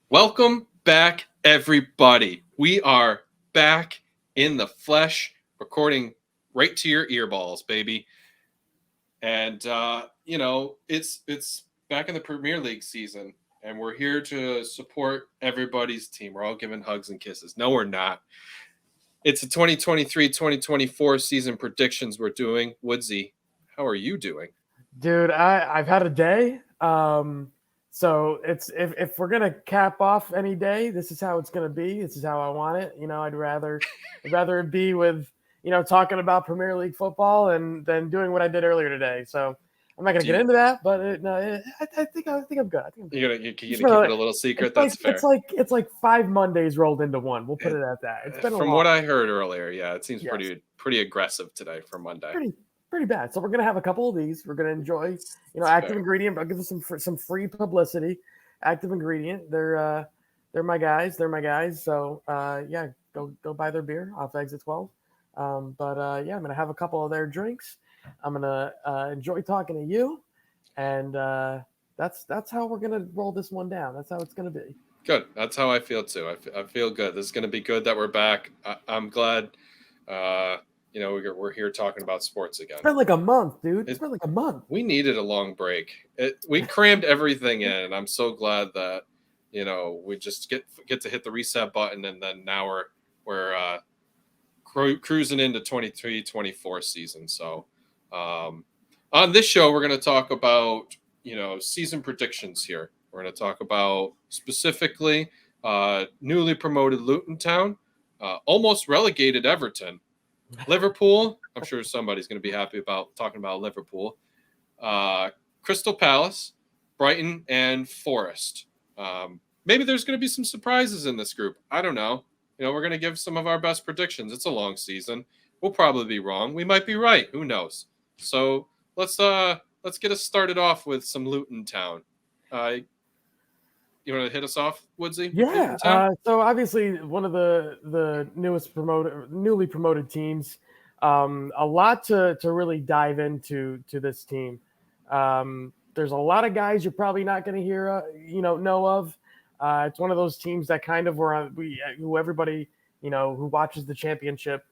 Welcome back, everybody. We are back in the flesh, recording right to your earballs, baby. And it's back in the Premier League season, and we're here to support everybody's team. We're all giving hugs and kisses. No, we're not. It's the 2023-2024 season predictions we're doing. Woodsy, how are you doing? Dude, I've had a day. So it's if we're gonna cap off any day, this is how it's gonna be. This is how I want it. I'd rather it be with talking about Premier League football and than doing what I did earlier today. So I'm not gonna Do get you, into that, but I think I'm good. I think I'm good. you're It's gonna been keep a, it a little it's secret? like That's it's fair. like it's like 5 Mondays rolled into one. We'll put It, it at that. It's been a from long. what I heard earlier, yeah, it seems Yes. pretty aggressive today for Monday. Pretty bad. So we're gonna have a couple of these. We're gonna enjoy, It's Active fair. Ingredient. I'll give them some free publicity. Active Ingredient. They're my guys. They're my guys. So yeah, go buy their beer off Exit 12. But yeah, I'm gonna have a couple of their drinks. I'm gonna enjoy talking to you, and that's how we're gonna roll this one down. That's how it's gonna be. Good. That's how I feel too. I feel good. This is going to be good that we're back. I'm glad. Uh, we're here talking about sports It's again. been like a month, dude. It's It been like a month. We needed a long break. We crammed everything in, and I'm so glad that we just get to hit the reset button, and then now we're cruising into 23-24 season. So on this show, we're going to talk about season predictions here. We're going to talk about specifically newly promoted Luton Town, almost relegated Everton, Liverpool. I'm sure somebody's going to be happy about talking about Liverpool. Crystal Palace, Brighton, and Forest. Maybe there's going to be some surprises in this group. I don't know. We're going to give some of our best predictions. It's a long season. We'll probably be wrong. We might be right. Who knows? So let's get us started off with some Luton Town. You want to hit us off, Woodsy, with Yeah. Luton Town? So obviously one of the newly promoted teams. A lot to really dive into to this team. There's a lot of guys you're probably not going to hear know of. It's one of those teams that kind of were on who everybody who watches the championship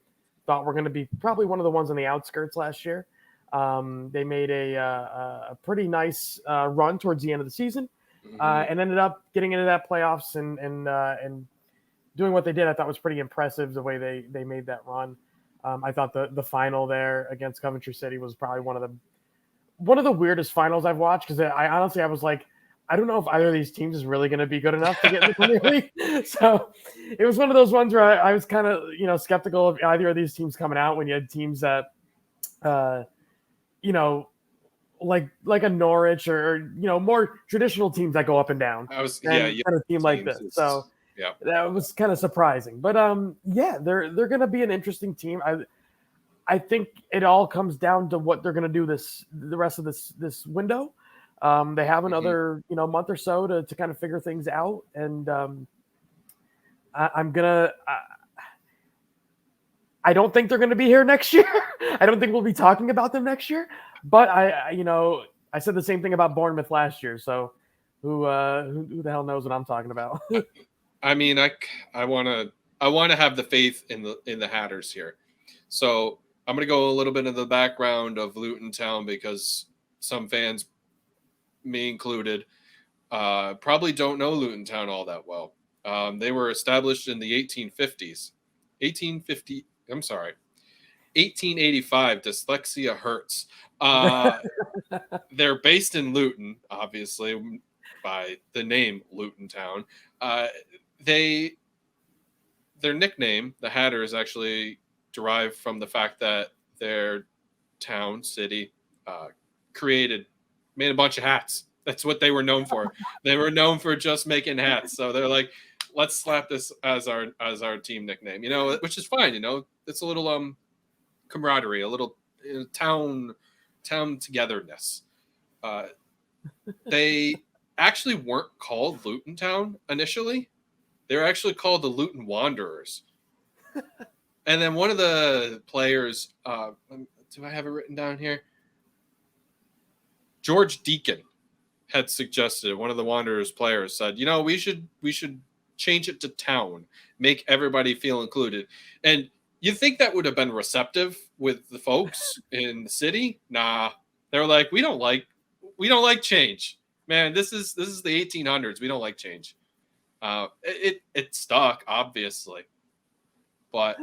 thought were going to be probably one of the ones on the outskirts last year. They made a pretty nice run towards the end of the season Mm-hmm. and ended up getting into that playoffs and doing what they did. I thought was pretty impressive the way they made that run. I thought the final there against Coventry City was probably one of the weirdest finals I've watched because I honestly I was like, I don't know if either of these teams is really going to be good enough to get in the Premier League. So it was one of those ones where I was kind of skeptical of either of these teams coming out when you had teams that uh, you know like a Norwich or more traditional teams that go up and down Yeah, than a team like teams. this. So Yeah. that was kind of surprising. But yeah, they're going to be an interesting team. I think it all comes down to what they're going to do the rest of this window. They have Mm-hmm. another month or so to kind of figure things out, and I'm gonna. I don't think they're going to be here next year. I don't think we'll be talking about them next year. But I said the same thing about Bournemouth last year. So who the hell knows what I'm talking about? I mean, I want to have the faith in the Hatters here. So I'm going to go a little bit into the background of Luton Town because some fans, me included, probably don't know Luton Town all that well. They were established in the 1850s. 1850. I'm sorry. 1885. Dyslexia hurts. They're based in Luton, obviously, by the name Luton Town. Their nickname, the Hatter, is actually derived from the fact that their city, uh, made a bunch of hats. That's what they were known for. They were known for just making hats. So they're like, let's slap this as our team nickname. Which is fine. It's a little camaraderie, a little town togetherness. They actually weren't called Luton Town initially. They were actually called the Luton Wanderers. And then one of the players, do I have it written down here? George Deacon had suggested, one of the Wanderers players said, we should change it to town, make everybody feel included. And you think that would have been receptive with the folks in the city? Nah, they're like, we don't like change, man. This is the 1800s. We don't like change. It stuck, obviously, but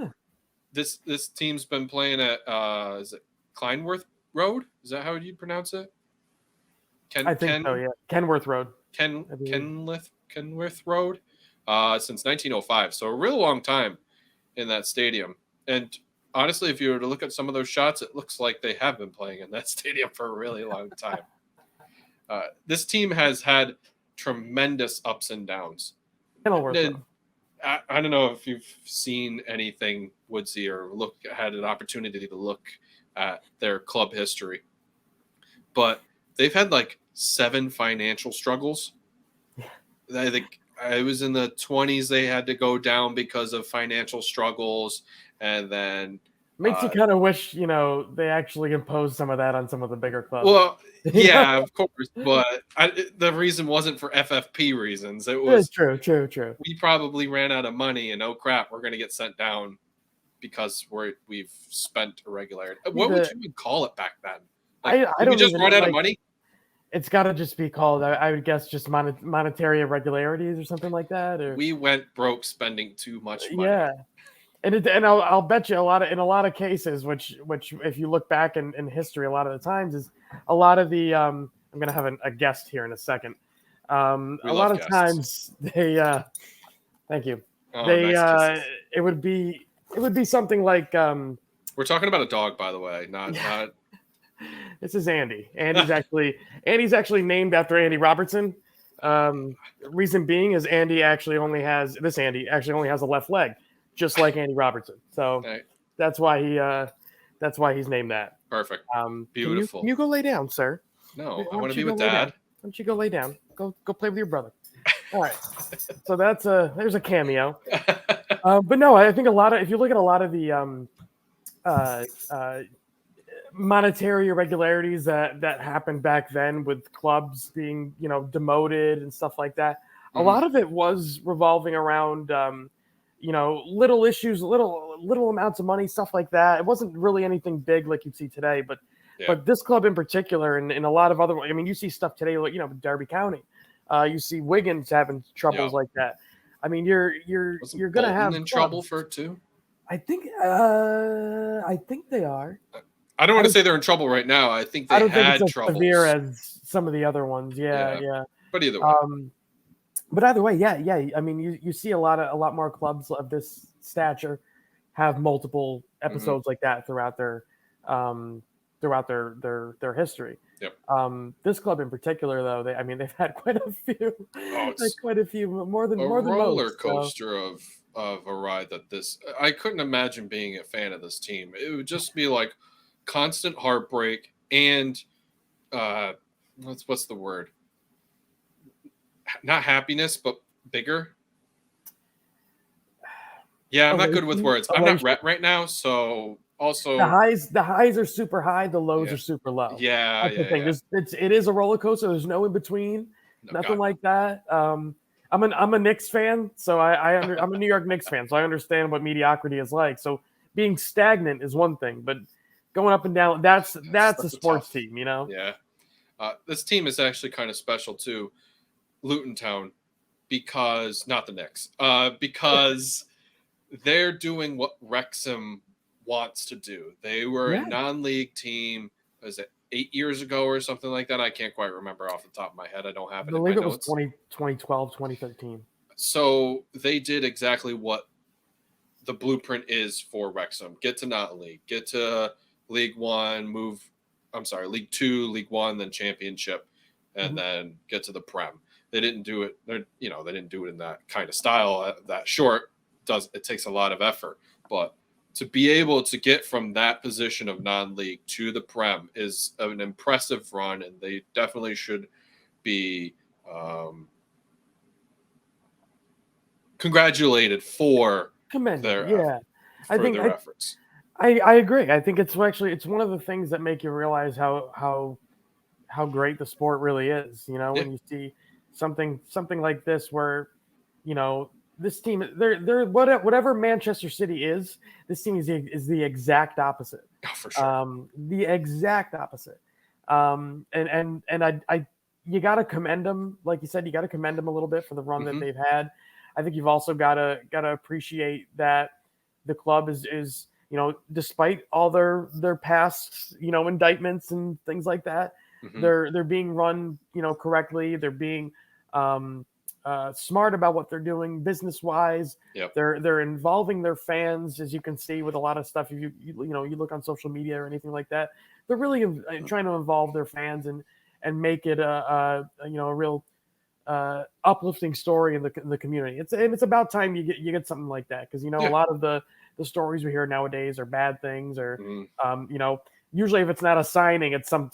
this team's been playing at is it Kleinworth Road? Is that how you pronounce it? I think so. Yeah, Kenworth Road. Kenworth Road, since 1905. So a real long time in that stadium. And honestly, if you were to look at some of those shots, it looks like they have been playing in that stadium for a really long time. This team has had tremendous ups and downs. And I don't know if you've seen anything, Woodsy, or had an opportunity to look at their club history, but they've had like 7 financial struggles. I think it was in the 20s they had to go down because of financial struggles, and then makes you kind of wish they actually imposed some of that on some of the bigger clubs. Well, yeah, of course, but the reason wasn't for FFP reasons. It was true. We probably ran out of money, and oh crap, we're going to get sent down because we've spent irregularity. What would you even call it back then? Like, I don't just run out of money. It's got to just be called, I would guess, just monetary irregularities or something like that. Or we went broke spending too much money. Yeah, and I'll bet you in a lot of cases, which if you look back in history, a lot of the times is a lot of the I'm going to have a guest here in a second. A lot of times they thank you. Oh, they nice it would be something like we're talking about a dog, by the way, not. This is Andy. Andy's actually named after Andy Robertson. Reason being is Andy actually only has a left leg, just like Andy Robertson. So that's why he's named that. Perfect. Beautiful. Can you go lay down, sir? No, I want to be with Dad. Why don't you go lay down? Go play with your brother. All right. So there's a cameo. But no, I think if you look at a lot of the monetary irregularities that happened back then with clubs being demoted and stuff like that, a lot of it was revolving around little issues, little amounts of money, stuff like that. It wasn't really anything big like you'd see today, but this club in particular, and a lot of other, I mean, you see stuff today like Derby County, you see Wigan's having troubles like that. I mean, you're gonna have in trouble for it too. I think they are. I don't want to say they're in trouble right now. I think they had trouble. Severe as some of the other ones. Yeah. But either way. But either way, yeah. I mean, you see a lot more clubs of this stature have multiple episodes like that throughout their history. Yep. This club in particular, though, they've had quite a few. Quite a few, more than roller most, coaster of a ride that this. I couldn't imagine being a fan of this team. It would just be like constant heartbreak and what's the word? Not happiness, but bigger. Yeah, I'm not good with words. I'm not right now, so also the highs are super high, the lows are super low. Yeah, that's the thing. It is a roller coaster. There's no in between, nothing like that. I'm a Knicks fan, so I'm a New York Knicks fan, so I understand what mediocrity is like. So being stagnant is one thing, but going up and down, that's a sports team, Yeah. This team is actually kind of special too, Luton Town, because not the Knicks, because they're doing what Wrexham wants to do. They were a non-league team. Was it 8 years ago or something like that? I can't quite remember off the top of my head. I don't have it in my notes. I believe it was 2012, 2013. So they did exactly what the blueprint is for Wrexham. Get to non-league, get to League One, League Two, League One, then Championship, and then get to the Prem. They didn't do it. They didn't do it in that kind of style. That short it takes a lot of effort, but to be able to get from that position of non-league to the Prem is an impressive run, and they definitely should be congratulated for their efforts. I agree. I think it's one of the things that make you realize how how great the sport really is. When you see something like this, where this team, they're whatever Manchester City is, this team is the exact opposite. Oh, for sure. The exact opposite. And I you got to commend them, like you said, you got to commend them a little bit for the run that they've had. I think you've also got to appreciate that the club is despite all their past indictments and things like that, they're being run correctly. They're being smart about what they're doing business wise. Yep. They're involving their fans, as you can see with a lot of stuff. If you look on social media or anything like that, they're really trying to involve their fans and make it a real uplifting story in the community. It's about time you get something like that, because a lot of the stories we hear nowadays are bad things, or usually if it's not a signing, it's some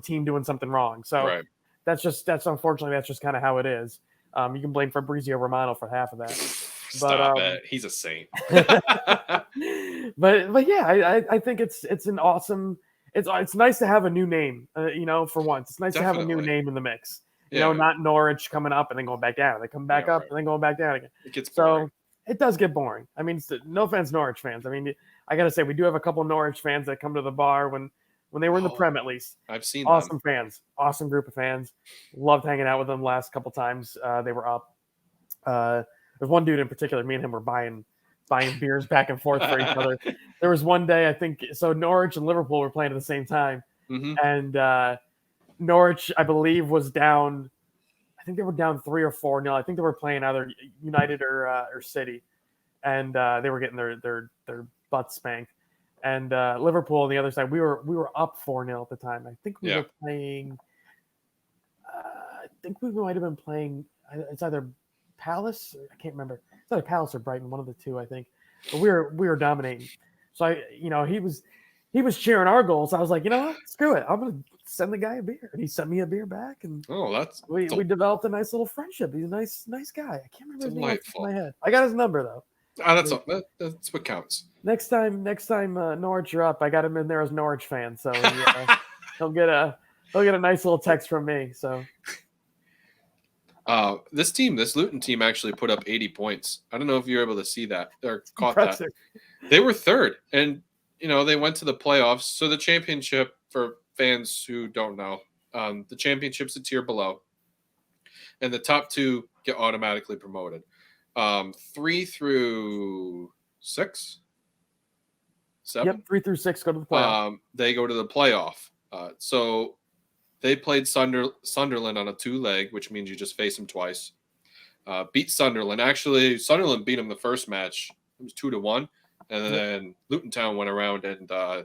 team doing something wrong. So that's unfortunately that's just kind of how it is. You can blame Fabrizio Romano for half of that. Stop it. He's a saint. but yeah, I think it's an awesome. It's nice to have a new name. For once, it's nice to have a new name in the mix. Not Norwich coming up and then going back down. They come back up and then going back down again. It gets boring. So it does get boring. I mean, no offense, Norwich fans. I mean, I gotta say, we do have a couple of Norwich fans that come to the bar when they were in the Prem, at least. I've seen awesome fans, awesome group of fans. Loved hanging out with them last couple times. They were up. There's one dude in particular. Me and him were buying beers back and forth for each other. There was one day, I think, so Norwich and Liverpool were playing at the same time, and Norwich, I believe, was down. I think they were down 3 or 4-0. I think they were playing either United or City, and they were getting their butts spanked. And Liverpool on the other side, we were up 4-0 at the time. I think we were playing. I think we might have been playing. It's either Palace. I can't remember. It's either Palace or Brighton, one of the two, I think. But we were dominating. So he was cheering our goals. I was like, what? Screw it. I'm gonna send the guy a beer, and he sent me a beer back. And we developed a nice little friendship. He's a nice guy. I can't remember his name off the top of my head. I got his number though. That's what counts. Next time Norwich are up, I got him in there as Norwich fan, so he'll get a nice little text from me. So this Luton team actually put up 80 points. I don't know if you're able to see that or caught impressive. That. They were third, and they went to the playoffs. So the championship, for fans who don't know, the championship's a tier below, and the top 2 get automatically promoted. 3 through 6, 7. Yep, 3 through 6 go to the playoff. They go to the playoff. So they played Sunderland on a 2-leg, which means you just face them twice. Beat Sunderland. Actually, Sunderland beat them the first match. It was 2-1, and then Luton Town went around and I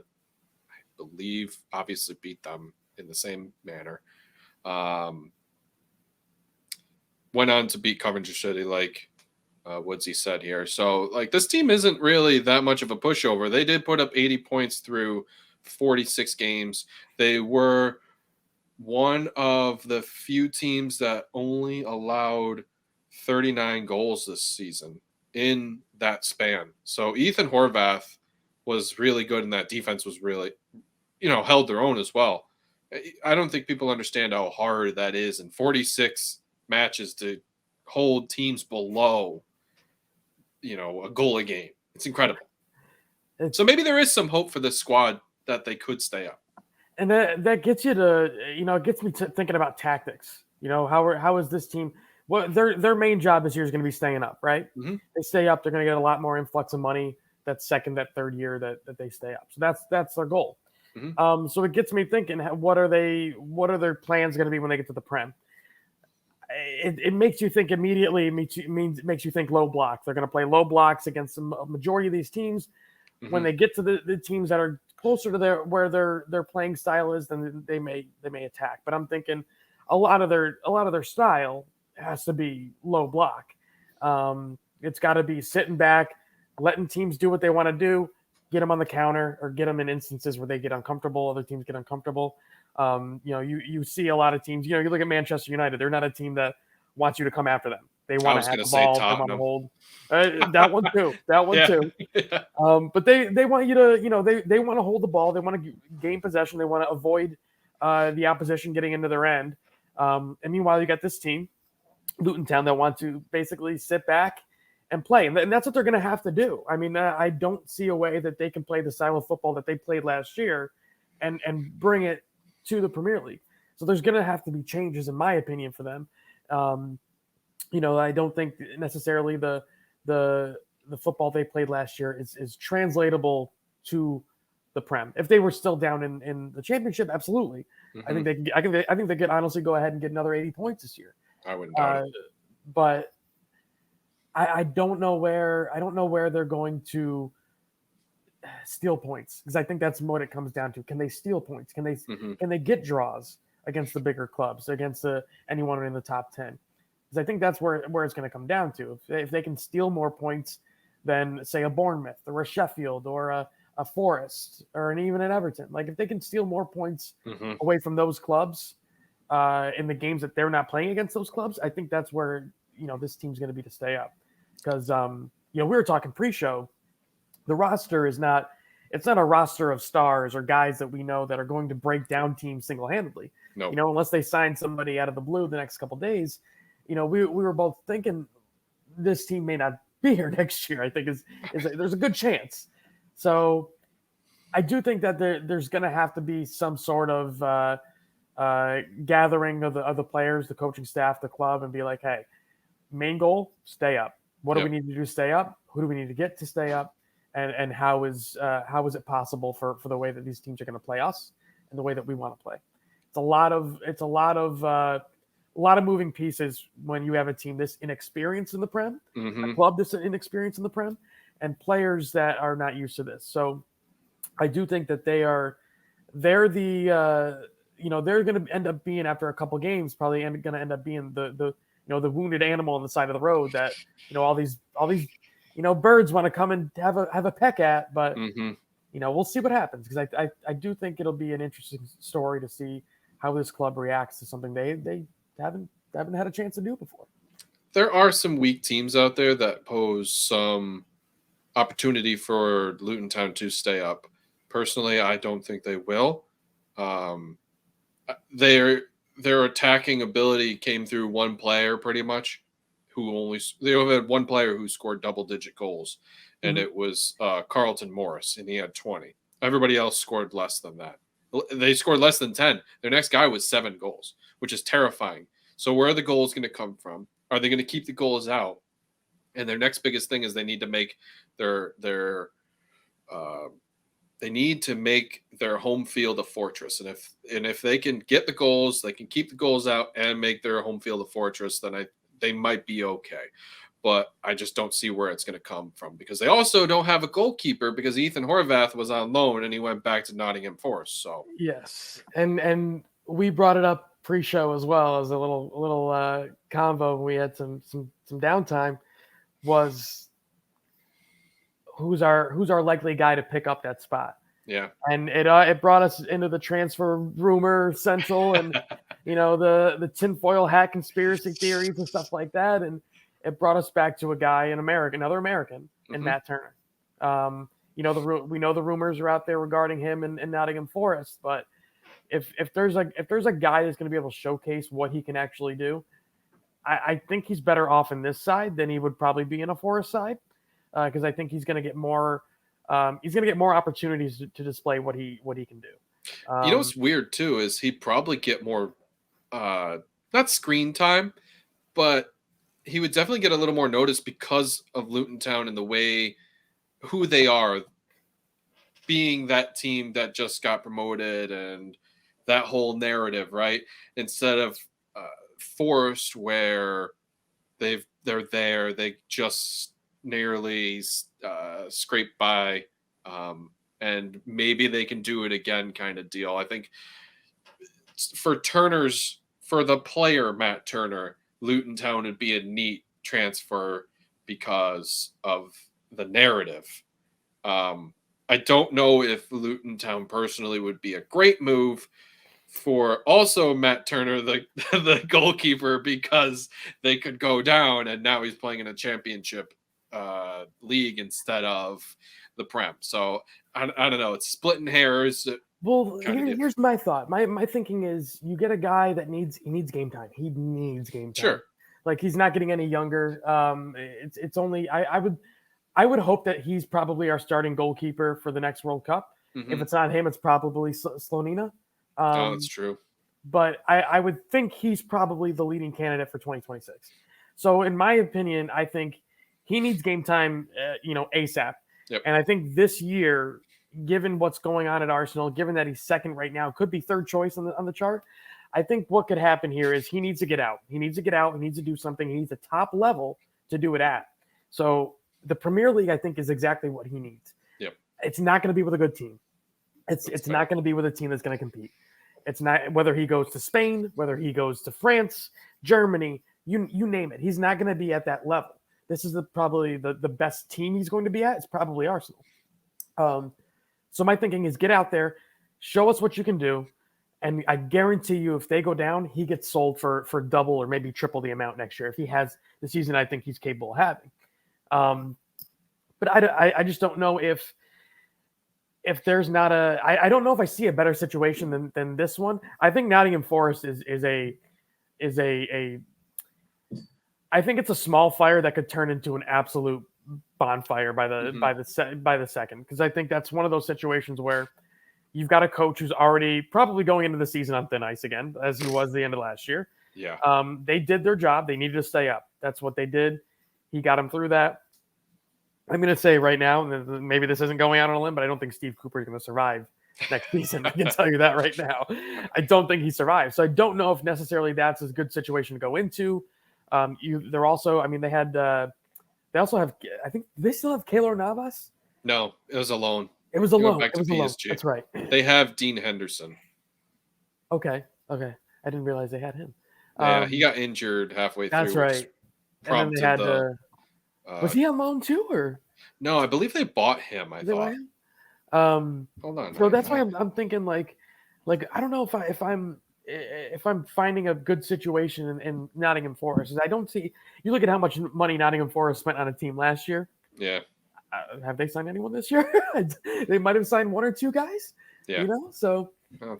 believe obviously beat them in the same manner. Went on to beat Coventry City, like Woodsy said here. So, this team isn't really that much of a pushover. They did put up 80 points through 46 games. They were one of the few teams that only allowed 39 goals this season in that span. So Ethan Horvath was really good, and that defense was really, held their own as well. I don't think people understand how hard that is in 46 matches to hold teams below, a goal a game. It's incredible. So maybe there is some hope for this squad that they could stay up. And that gets you to, it gets me thinking about tactics. How is this team? Well, their main job this year is going to be staying up, right? Mm-hmm. They stay up, they're going to get a lot more influx of money that second, that third year that they stay up. So that's their goal. Mm-hmm. So it gets me thinking, what are their plans going to be when they get to the Prem? It makes you think immediately. Makes you think low block. They're going to play low blocks against a majority of these teams. Mm-hmm. When they get to the teams that are closer to where their playing style is, then they may attack. But I'm thinking a lot of their style has to be low block. It's got to be sitting back, letting teams do what they want to do, get them on the counter, or get them in instances where they get uncomfortable. Other teams get uncomfortable. You see a lot of teams. You look at Manchester United. They're not a team that wants you to come after them. They want to have the ball. They want to hold. That one too. Too. Yeah. But they want you to. They want to hold the ball. They want to gain possession. They want to avoid the opposition getting into their end. And meanwhile, you got this team, Luton Town, that want to basically sit back and play. And that's what they're going to have to do. I mean, I don't see a way that they can play the style of football that they played last year and bring it to the Premier League. So there's going to have to be changes, in my opinion, for them. I don't think necessarily the football they played last year is translatable to the Prem. If they were still down in the championship, absolutely. Mm-hmm. I think they could honestly go ahead and get another 80 points this year. I wouldn't doubt it. But I don't know where they're going to steal points, because I think that's what it comes down to. Can they steal points? Can they get draws against the bigger clubs, against anyone in the top 10? Because I think that's where it's going to come down to. If they can steal more points than, say, a Bournemouth or a Sheffield or a Forest or even an Everton, like if they can steal more points away from those clubs in the games that they're not playing against those clubs, I think that's where this team's going to be to stay up. Because we were talking pre-show, the roster it's not a roster of stars or guys that we know that are going to break down teams single-handedly. No. Unless they sign somebody out of the blue the next couple of days. We were both thinking this team may not be here next year. I think there's a good chance. So I do think that there's going to have to be some sort of gathering of the players, the coaching staff, the club, and be like, hey, main goal, stay up. What do we need to do to stay up? Who do we need to get to stay up? And how is it possible for the way that these teams are going to play us and the way that we want to play? It's a lot of moving pieces when you have a team this inexperienced in the Prem, a club this inexperienced in the Prem, and players that are not used to this. So I do think that they're going to end up being, after a couple games, probably going to end up being the wounded animal on the side of the road that all these birds want to come and have a peck at. But we'll see what happens, because I do think it'll be an interesting story to see how this club reacts to something they haven't had a chance to do before. There are some weak teams out there that pose some opportunity for Luton Town to stay up. Personally, I don't think they will. Their attacking ability came through one player pretty much, they only had one player who scored double-digit goals, and it was Carlton Morris, and he had 20. Everybody else scored less than that. They scored less than 10. Their next guy was 7 goals, which is terrifying. So where are the goals going to come from? Are they going to keep the goals out? And their next biggest thing is they need to make their home field a fortress. And if they can get the goals, they can keep the goals out and make their home field a fortress, then they might be okay. But I just don't see where it's going to come from, because they also don't have a goalkeeper, because Ethan Horvath was on loan and he went back to Nottingham Forest. So yes, and we brought it up pre-show as well as a little convo when we had some downtime. Was who's our likely guy to pick up that spot? Yeah, and it brought us into the transfer rumor central and the tinfoil hat conspiracy theories and stuff like that, and it brought us back to a guy another American, in Matt Turner. We know the rumors are out there regarding him in Nottingham Forest, but if there's a guy that's going to be able to showcase what he can actually do, I think he's better off in this side than he would probably be in a Forest side, because I think he's going to get more. He's going to get more opportunities to display what he can do. What's weird too is he'd probably get more, not screen time, but he would definitely get a little more notice because of Luton Town and the way who they are, being that team that just got promoted and that whole narrative, right? Instead of Forest, where they just nearly scraped by, and maybe they can do it again kind of deal. I think for the player Matt Turner, Luton Town would be a neat transfer because of the narrative. I don't know if Luton Town personally would be a great move for also Matt Turner, the goalkeeper, because they could go down and now he's playing in a championship league instead of the Prem. So I don't know. It's splitting hairs, Well, kind of deal. here's my thought. My thinking is you get a guy that needs game time. He needs game time. Sure. Like he's not getting any younger. It's only I would hope that he's probably our starting goalkeeper for the next World Cup. If Mm-hmm. it's not him, it's probably Slonina. Oh, that's true. But I would think he's probably the leading candidate for 2026. So in my opinion, I think he needs game time, ASAP. Yep. And I think this year, given what's going on at Arsenal, given that he's second right now, could be third choice on the chart. I think what could happen here is he needs to get out. He needs to get out. He needs to do something. He needs a top level to do it at. So the Premier League, I think, is exactly what he needs. Yep. It's not going to be with a good team. It's not going to be with a team that's going to compete. It's not whether he goes to Spain, whether he goes to France, Germany, you name it. He's not going to be at that level. This is probably the best team he's going to be at. It's probably Arsenal. So my thinking is get out there, show us what you can do, and I guarantee you if they go down, he gets sold for double or maybe triple the amount next year if he has the season I think he's capable of having. But I just don't know if there's not I don't know if I see a better situation than this one. I think Nottingham Forest is a I think it's a small fire that could turn into an absolute bonfire by the second, because I think that's one of those situations where you've got a coach who's already probably going into the season on thin ice again, as he was the end of last year. Yeah. They did their job. They needed to stay up. That's what they did. He got them through that. I'm going to say right now, maybe this isn't going out on a limb, but I don't think Steve Cooper is going to survive next season. I can tell you that right now. I don't think he survives. So I don't know if necessarily that's a good situation to go into. They're also, I mean, they also have, I think they still have Keylor Navas. No, it was a loan. It was a loan. Back to PSG. That's right. They have Dean Henderson. Okay. I didn't realize they had him. Yeah, he got injured halfway through. That's right. And then they had was he on loan too, or no? I believe they bought him. I thought. Hold on. So that's why I'm thinking like I don't know if I'm finding a good situation in Nottingham Forest. I don't see. You look at how much money Nottingham Forest spent on a team last year. Yeah. Have they signed anyone this year? They might have signed one or two guys. Yeah. So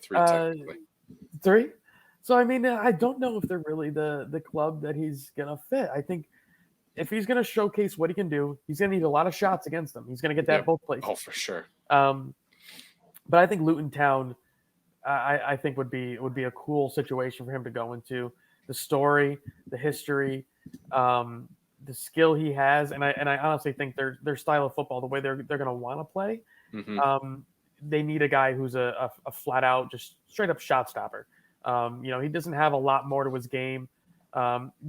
three technically. Three. So I mean, I don't know if they're really the club that he's gonna fit. I think if he's gonna showcase what he can do, he's gonna need a lot of shots against them. He's gonna get that both places. Oh, for sure. But I think Luton Town, I think would be a cool situation for him to go into. The story, the history, the skill he has, and I honestly think their style of football, the way they're gonna want to play, they need a guy who's a flat out, just straight up shot stopper. He doesn't have a lot more to his game.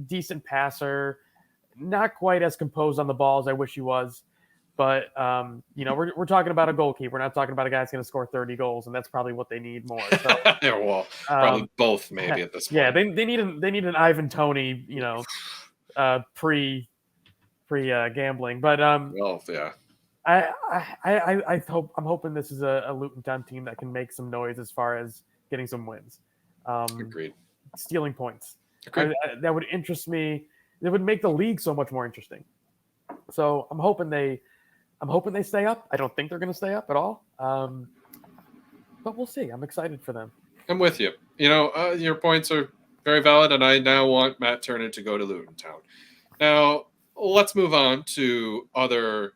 Decent passer, not quite as composed on the ball as I wish he was. But, we're talking about a goalkeeper. We're not talking about a guy that's going to score 30 goals, and that's probably what they need more. So, yeah, well, probably both maybe at this point. Yeah, they need an Ivan Toney, pre gambling. But yeah. I'm hoping this is a Luton Town team that can make some noise as far as getting some wins. Agreed. Stealing points. Agreed. That would interest me. It would make the league so much more interesting. So I'm hoping they stay up. I don't think they're going to stay up at all. But we'll see. I'm excited for them. I'm with you. Your points are very valid, and I now want Matt Turner to go to Luton Town. Now, let's move on to other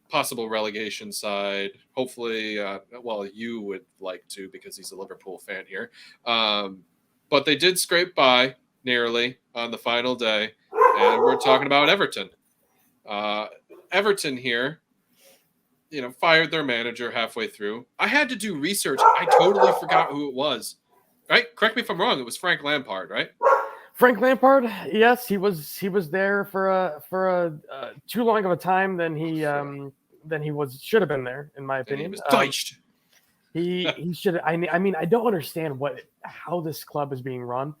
possible relegation side. Hopefully, you would like to because he's a Liverpool fan here. But they did scrape by nearly on the final day, and we're talking about Everton. Everton here, fired their manager halfway through. I had to do research. I totally forgot who it was. Right? Correct me if I'm wrong. It was Frank Lampard, right? Frank Lampard, yes, he was there for a too long of a time than he should have been there, in my opinion. He was ditched. He should. I mean, I don't understand how this club is being run.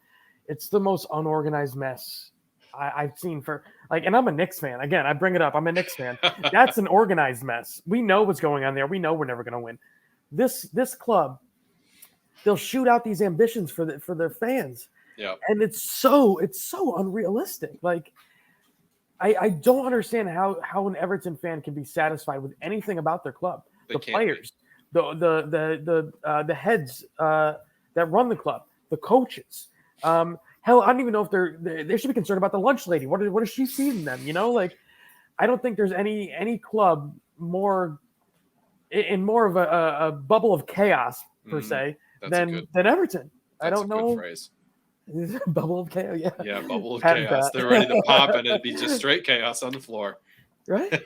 It's the most unorganized mess I've seen and I'm a Knicks fan. Again, I bring it up. I'm a Knicks fan. That's an organized mess. We know what's going on there. We know we're never going to win. This club, they'll shoot out these ambitions for their fans. Yeah. And it's so unrealistic. Like, I don't understand how an Everton fan can be satisfied with anything about their club. The players, the heads that run the club, the coaches. Hell, I don't even know if they should be concerned about the lunch lady. What is she feeding them? Like I don't think there's any club more in more of a bubble of chaos per se than Everton. I don't know. Good phrase. Bubble of chaos, yeah. Yeah, bubble of chaos. They're ready to pop, and it'd be just straight chaos on the floor. Right.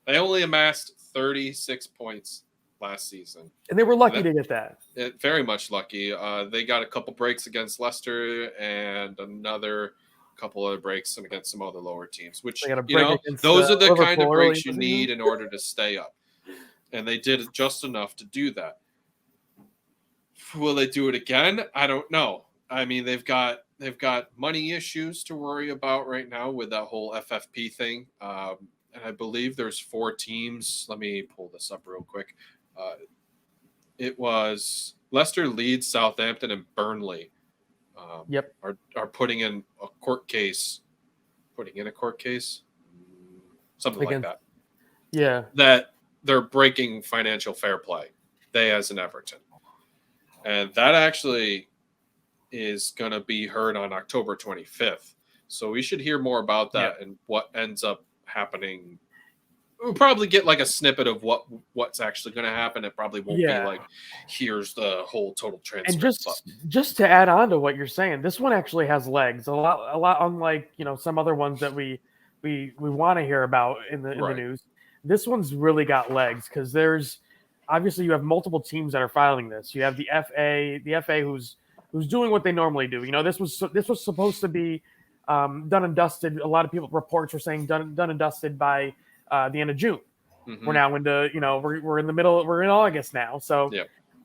They only amassed 36 points last season, and they were lucky to get that. Very much lucky. They got a couple breaks against Leicester and another couple of breaks against some other lower teams. Which those are the Liverpool kind of breaks you need in order to stay up, and they did just enough to do that. Will they do it again? I don't know. I mean, they've got money issues to worry about right now with that whole FFP thing. And I believe there's 4 teams. Let me pull this up real quick. It was Leicester, Leeds, Southampton, and Burnley. Are putting in a court case. Something like that. Yeah. That they're breaking financial fair play. They as an Everton. And that actually is going to be heard on October 25th. So we should hear more about that and what ends up happening. We'll probably get like a snippet of what's actually going to happen. It probably won't be like, here's the whole total transfer. And just to add on to what you're saying, this one actually has legs. A lot unlike, some other ones that we want to hear about in the news. This one's really got legs because there's obviously you have multiple teams that are filing this. You have the FA who's doing what they normally do. This was supposed to be done and dusted. A lot of reports were saying done and dusted by the end of June. Mm-hmm. We're now into we're in the middle. We're in August now. So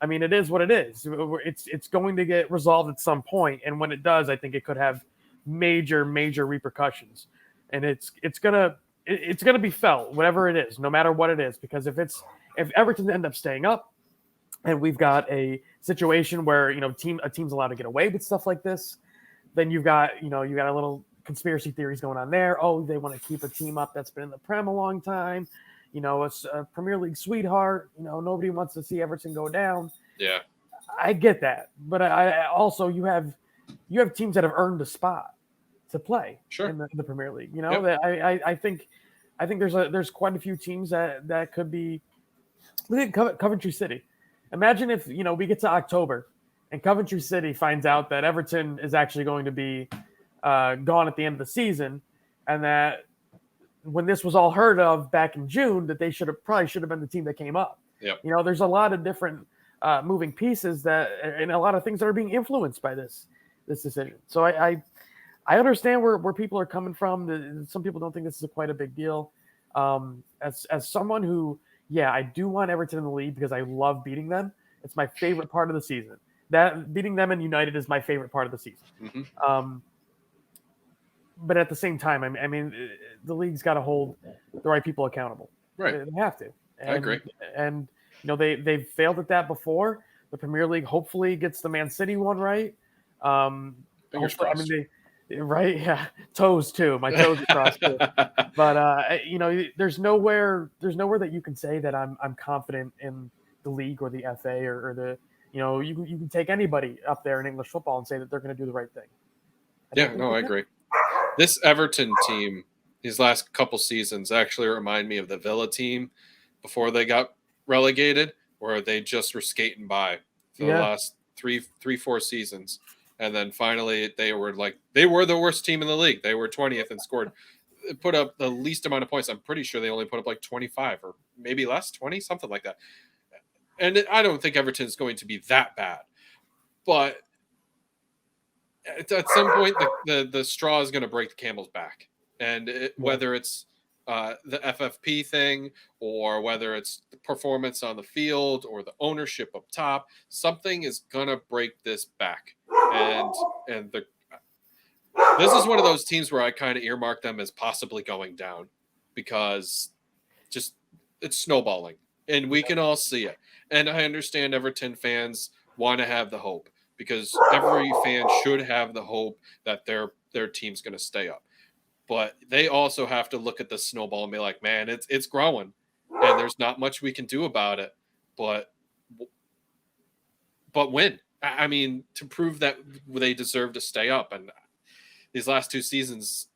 I mean, it is what it is. It's going to get resolved at some point, and when it does, I think it could have major repercussions, and it's gonna be felt, whatever it is, no matter what it is, because if Everton end up staying up, and we've got a situation where a team's allowed to get away with stuff like this, then you've got a little conspiracy theories going on there. Oh, they want to keep a team up that's been in the Prem a long time. It's a Premier League sweetheart. Nobody wants to see Everton go down. Yeah, I get that, but I also you have teams that have earned a spot to play in the Premier League. That I think there's quite a few teams that could be. Look at Coventry City. Imagine if we get to October and Coventry City finds out that Everton is actually going to be gone at the end of the season, and that when this was all heard of back in June, that they should have been the team that came up. Yep. There's a lot of different moving pieces and a lot of things that are being influenced by this decision. So I understand where people are coming from. Some people don't think this is quite a big deal. As someone who, I do want Everton in the league because I love beating them. It's my favorite part of the season. That beating them in United is my favorite part of the season. Mm-hmm. But at the same time, I mean, the league's got to hold the right people accountable. Right. They have to. I agree. And they've failed at that before. The Premier League hopefully gets the Man City one right. Fingers crossed. I mean, right? Yeah, toes too. My toes are crossed too. But there's nowhere that you can say that I'm confident in the league or the FA or the you can take anybody up there in English football and say that they're going to do the right thing. I agree. This Everton team, these last couple seasons, actually remind me of the Villa team before they got relegated, where they just were skating by for the last 4 seasons. And then finally they were the worst team in the league. They were 20th and put up the least amount of points. I'm pretty sure they only put up like 25 or maybe less, 20, something like that. And I don't think Everton's going to be that bad. But at some point, the straw is going to break the camel's back. And whether it's the FFP thing or whether it's the performance on the field or the ownership up top, something is going to break this back. And this is one of those teams where I kind of earmark them as possibly going down because just it's snowballing. And we can all see it. And I understand Everton fans want to have the hope because every fan should have the hope that their team's going to stay up. But they also have to look at the snowball and be like, man, it's growing. And there's not much we can do about it. But but win. I mean, to prove that they deserve to stay up. And these last 2 seasons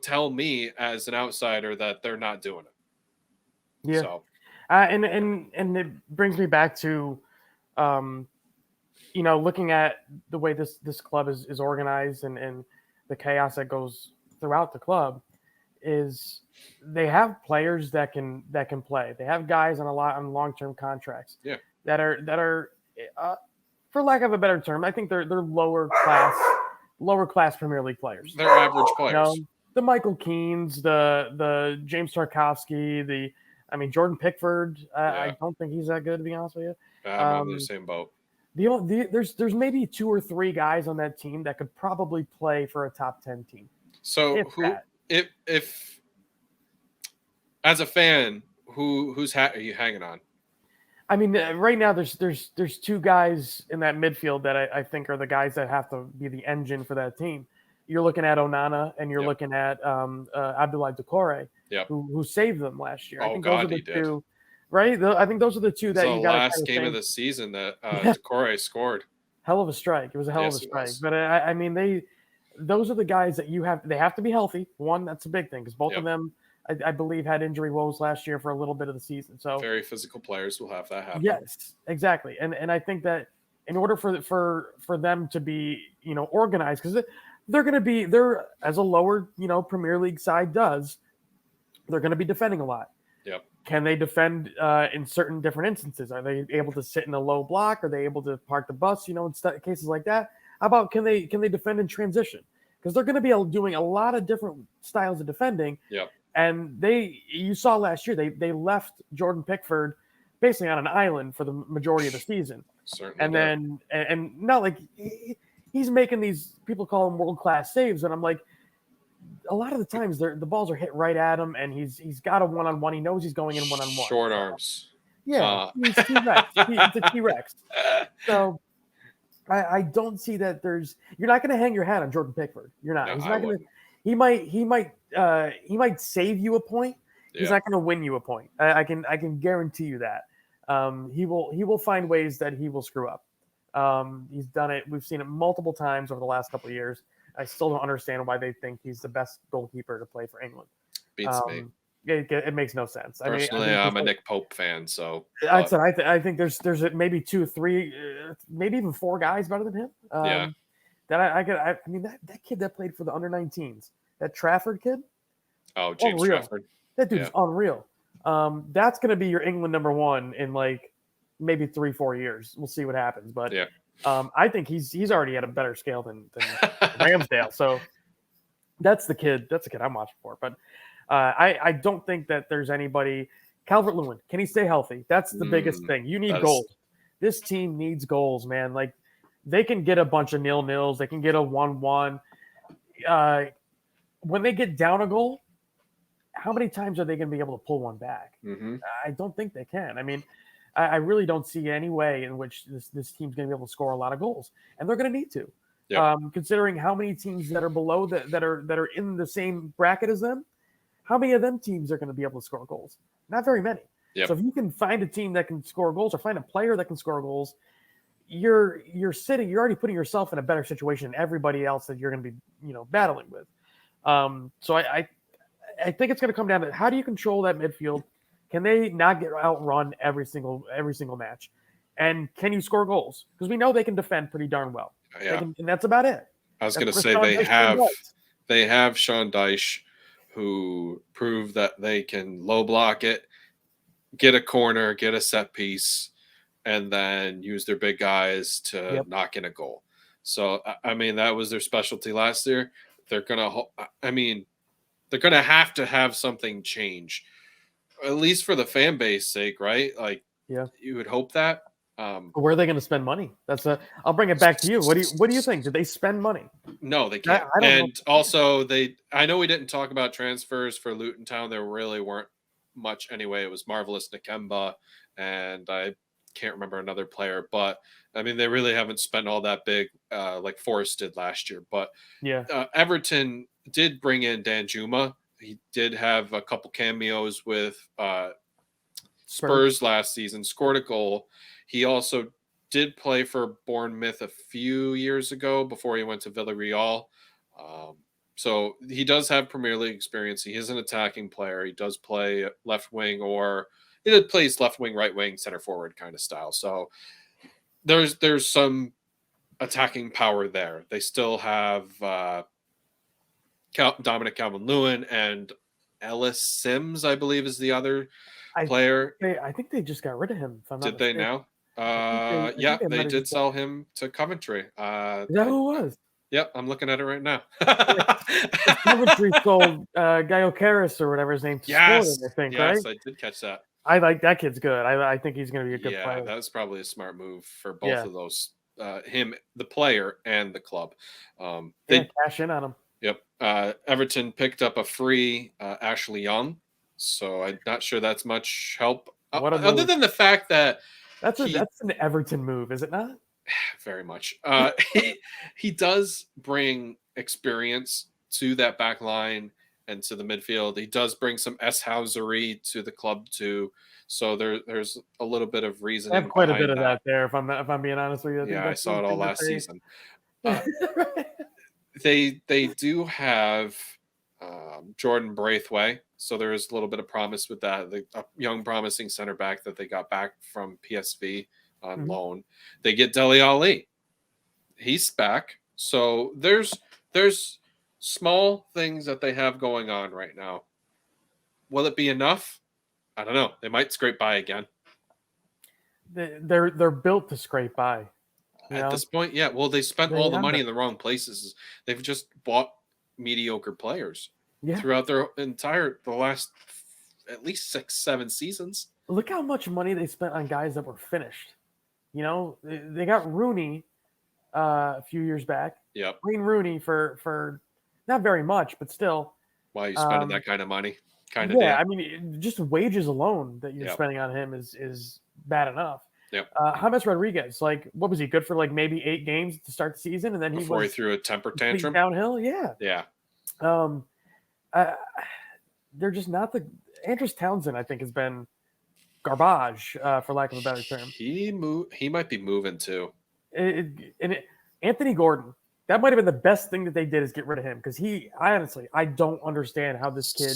tell me as an outsider that they're not doing it. Yeah. So, and it brings me back to, looking at the way this club is organized and the chaos that goes throughout the club. Is they have players that can play. They have guys on long-term contracts. Yeah. That are for lack of a better term, I think they're lower class Premier League players. They're average players. The Michael Keanes, the James Tarkowski, Jordan Pickford. I don't think he's that good, to be honest with you. I'm on the same boat. There's maybe 2 or 3 guys on that team that could probably play for a top 10 team. So if as a fan, whose hat are you hanging on? I mean, right now there's 2 guys in that midfield that I think are the guys that have to be the engine for that team. You're looking at Onana and you're looking at Abdoulaye Doucouré, who saved them last year. I think those are the 2, right? I think those are the 2 that you got. The last game of the season that Doucouré scored. Hell of a strike! It was a hell of a strike. But those are the guys that you have. They have to be healthy. One, that's a big thing because both of them, I believe, had injury woes last year for a little bit of the season. So very physical players will have that happen. Yes, exactly. And I think that in order for them to be organized, because they're as a lower Premier League side does, they're going to be defending a lot. Yep. Can they defend in certain different instances? Are they able to sit in a low block? Are they able to park the bus? In cases like that. How about can they defend in transition? Because they're going to be doing a lot of different styles of defending. Yep. And you saw last year they left Jordan Pickford basically on an island for the majority of the season. Certainly. And then and not like he's making these, people call him world-class saves, and I'm like, a lot of the times the balls are hit right at him, and he's got a one-on-one. He knows he's going in one-on-one. Short arms. Yeah, he's T-Rex. He's a T-Rex. So I don't see that you're not going to hang your hat on Jordan Pickford. You're not. No, He's not going to. He might save you a point. He's not going to win you a point. I can guarantee you that. He will find ways that he will screw up. He's done it. We've seen it multiple times over the last couple of years. I still don't understand why they think he's the best goalkeeper to play for England. Beats me. It makes no sense. Personally, I'm a Nick Pope fan, so I think there's maybe 2 or 3, maybe even 4 guys better than him. That that kid that played for the under-19s, that Trafford kid. Oh, James Trafford. That dude's unreal. That's going to be your England number 1 in like maybe 3-4 years. We'll see what happens, but I think he's already at a better scale than Ramsdale. So that's the kid I'm watching for. But I don't think that there's anybody. Calvert-Lewin, can he stay healthy? That's the biggest thing. You need goals. This team needs goals, man. Like, they can get a bunch of 0-0s. They can get a 1-1. When they get down a goal, how many times are they going to be able to pull one back? Mm-hmm. I don't think they can. I mean, I really don't see any way in which this team's going to be able to score a lot of goals, and they're going to need to. Yep. Considering how many teams that are below that are in the same bracket as them, how many of them teams are going to be able to score goals? Not very many. Yep. So if you can find a team that can score goals, or find a player that can score goals, you're already putting yourself in a better situation than everybody else that you're going to be battling with. So I think it's going to come down to, how do you control that midfield? Can they not get outrun every single match? And can you score goals? Because we know they can defend pretty darn well. Yeah. And that's about it. I was going to say they have Sean Dyche, who proved that they can low block it, get a corner, get a set piece, and then use their big guys to knock in a goal. So, I mean, that was their specialty last year. They're going to have to have something change, at least for the fan base sake, right? Like, you would hope that. Where are they going to spend money? I'll bring it back to you. What do you think? Did they spend money? No, they can't. I don't know. Also, I know we didn't talk about transfers for Luton Town. There really weren't much anyway. It was Marvelous Nakemba, and I can't remember another player. But I mean, they really haven't spent all that big like Forest did last year. But Everton did bring in Danjuma. He did have a couple cameos with Spurs last season. Scored a goal. He also did play for Bournemouth a few years ago before he went to Villarreal. So he does have Premier League experience. He is an attacking player. He does play left wing, or he plays left wing, right wing, center forward kind of style. So there's some attacking power there. They still have Dominic Calvert-Lewin and Ellis Sims, I believe, is the other player. I think they just got rid of him. If I'm not Did they mistaken. now? Yeah, they did sell him to Coventry. Is that who it was? Yep, I'm looking at it right now. Coventry sold Gaio Karras or whatever his name. Yes, Sporting, I think, yes, right? I did catch that. I like that kid's good. I think he's going to be a good player. That was probably a smart move for both of those, him, the player, and the club. They cash in on him. Yep. Everton picked up a free Ashley Young, so I'm not sure that's much help. Other than the fact that that's an Everton move, is it not? Very much. He does bring experience to that back line and to the midfield. He does bring some S-housery to the club too. So there's a little bit of reasoning. I have quite a bit of that there. If I'm being honest with you, I saw it all last season. They do have Jordan Braithwaite, so there is a little bit of promise with that. A young, promising center back that they got back from PSV on loan. They get Dele Alli. He's back. So there's small things that they have going on right now. Will it be enough? I don't know. They might scrape by again. They're built to scrape by. At this point, yeah. Well, they spent all the money in the wrong places. They've just bought mediocre players throughout the last at least 6-7 seasons. Look how much money they spent on guys that were finished. You know, they got Rooney a few years back. Yep. Wayne Rooney for not very much, but still. Why are you spending that kind of money? Yeah, I mean, just wages alone that you're spending on him is bad enough. Yep. James Rodriguez, what was he good for? Like maybe 8 games to start the season, and then before he threw a temper tantrum downhill. Yeah. Yeah. They're just not the Andros Townsend. I think has been garbage, for lack of a better term. He might be moving too. Anthony Gordon. That might have been the best thing that they did is get rid of him because I don't understand how this kid.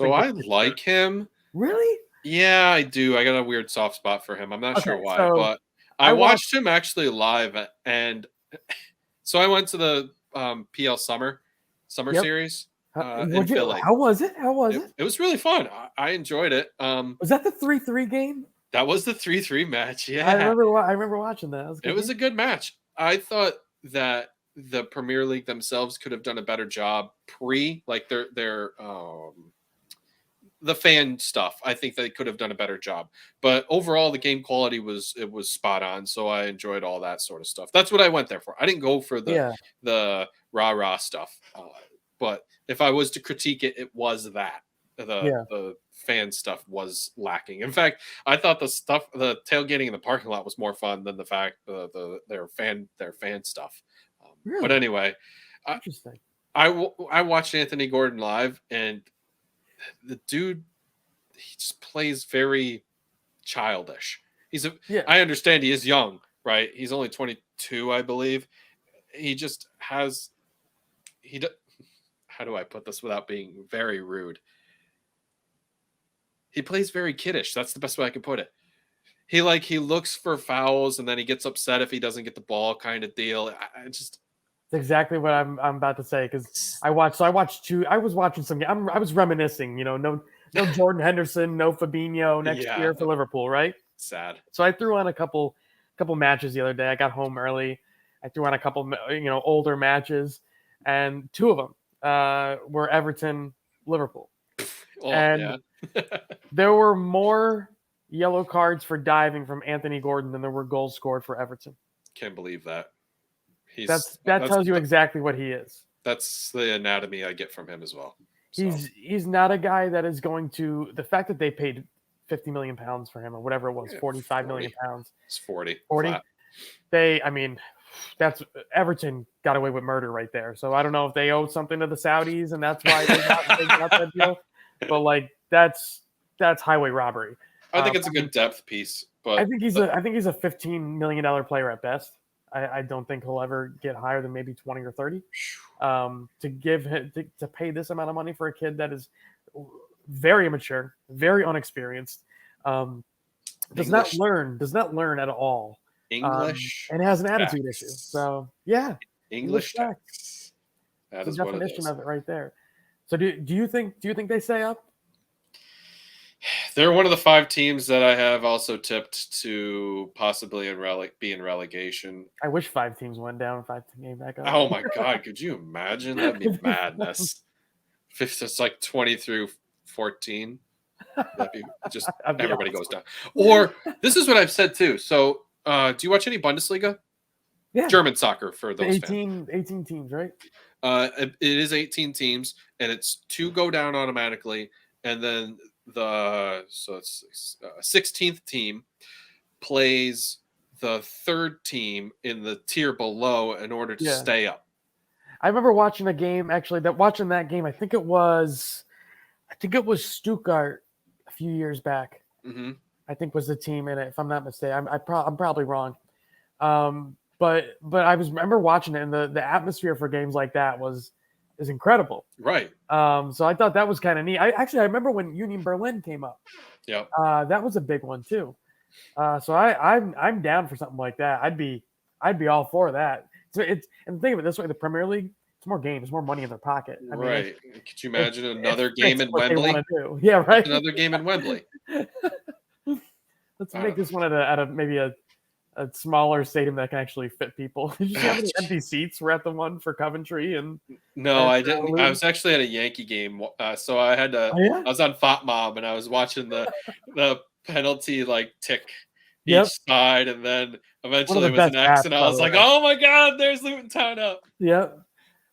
I like him. Really? Yeah, I do. I got a weird soft spot for him. I'm not sure why, but I watched him actually live, and so I went to the PL Summer Series in Philly. How was it? It? It was really fun. I enjoyed it. Was that the 3-3 game? That was the 3-3 match. Yeah, I remember watching that. It was a good match. I thought that the Premier League themselves could have done a better job their the fan stuff. I think they could have done a better job, but overall the game quality was spot on. So I enjoyed all that sort of stuff. That's what I went there for. I didn't go for the rah stuff. But if I was to critique it, it was that the fan stuff was lacking. In fact, I thought the tailgating in the parking lot was more fun than the fact their fan stuff. Really? But anyway, interesting. I watched Anthony Gordon live, and the dude, he just plays very childish. I understand he is young, right? He's only 22, I believe. He just has how do I put this without being very rude? He plays very kiddish. That's the best way I can put it. He looks for fouls and then he gets upset if he doesn't get the ball, kind of deal. That's exactly what I'm about to say because I was watching some. I was reminiscing. No Jordan Henderson, no Fabinho next year for Liverpool, right? Sad. So I threw on a couple matches the other day. I got home early. I threw on a couple older matches, and 2 of them were Everton, Liverpool, and there were more yellow cards for diving from Anthony Gordon than there were goals scored for Everton. Can't believe that. That tells you exactly what he is. That's the anatomy I get from him as well. So. He's not a guy that is going to. The fact that they paid £50 million for him or whatever it was, 45 million pounds. It's 40. 40. That's Everton got away with murder right there. So I don't know if they owed something to the Saudis and that's why they got that deal. But that's highway robbery. I think it's a good depth piece But I think he's a $15 million player at best. I don't think he'll ever get higher than maybe 20 or 30. To give him to pay this amount of money for a kid that is very immature, very unexperienced, does not learn at all, English and has an attitude issue. text. So yeah, English text. text. That It's is the what it definition is. of it right there. So do you think they stay up? They're one of the 5 teams that I have also tipped to possibly be in relegation. I wish 5 teams went down, 5 came back up. Oh my god, could you imagine? That'd be madness. Fifth, it's like 20 through 14. That'd be just everybody goes down. Or this is what I've said too. So, do you watch any Bundesliga? Yeah, German soccer for those fans. 18 teams, right? It is 18 teams, and it's 2 go down automatically, and then it's 16th team plays the 3rd team in the tier below in order to stay up. I remember watching a game actually. Watching that game, I think it was Stuttgart a few years back. Mm-hmm. I think was the team in it, if I'm not mistaken. I'm probably wrong. But I remember watching it, and the atmosphere for games like that is incredible. Right. So I thought that was kind of neat. I remember when Union Berlin came up. Yeah. That was a big one too. So I'm down for something like that. I'd be all for that. So and think of it this way: the Premier League, it's more games, more money in their pocket. I mean, right. Could you imagine another game in Wembley? Yeah, right. Another game in Wembley. Let's make this one at a maybe a smaller stadium that can actually fit people. Did you see how many empty seats were at the one for Coventry? And no, I didn't. I was actually at a Yankee game, so I had to. Oh, yeah? I was on FOTMob, and I was watching the penalty tick each side, and then eventually it was an X, and I was like, "Oh my God, there's Luton Town up!" Yep.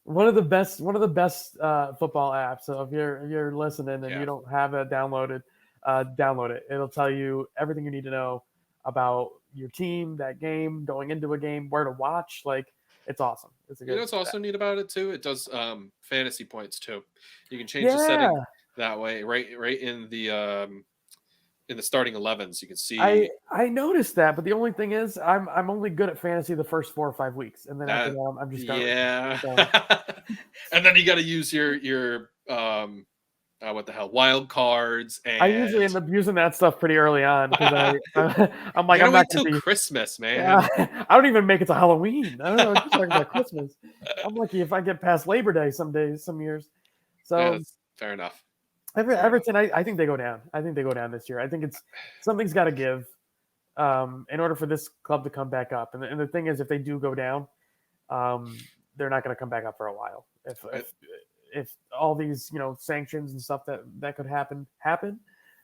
One of the best football apps. So if you're listening and you don't have it downloaded, download it. It'll tell you everything you need to know about your team, that game, going into a game, where to watch. Like, it's awesome. It's a good. You know what's also neat about it too? It does fantasy points too. You can change the setting that way, right in the starting 11s. You can see. I noticed that, but the only thing is, I'm only good at fantasy the first 4 or 5 weeks, and then after that, I'm just garbage. Yeah. So. And then you got to use your what the hell, wild cards. And I usually end up using that stuff pretty early on because I'm like, I'm not going till Christmas, man. Yeah, I don't even make it to Halloween. I don't know. I'm just talking about Christmas. I'm lucky if I get past Labor Day some years. So fair enough. Everton, I think they go down. I think they go down this year. I think something's got to give in order for this club to come back up. And the thing is, if they do go down, they're not going to come back up for a while. If all these sanctions and stuff that could happen,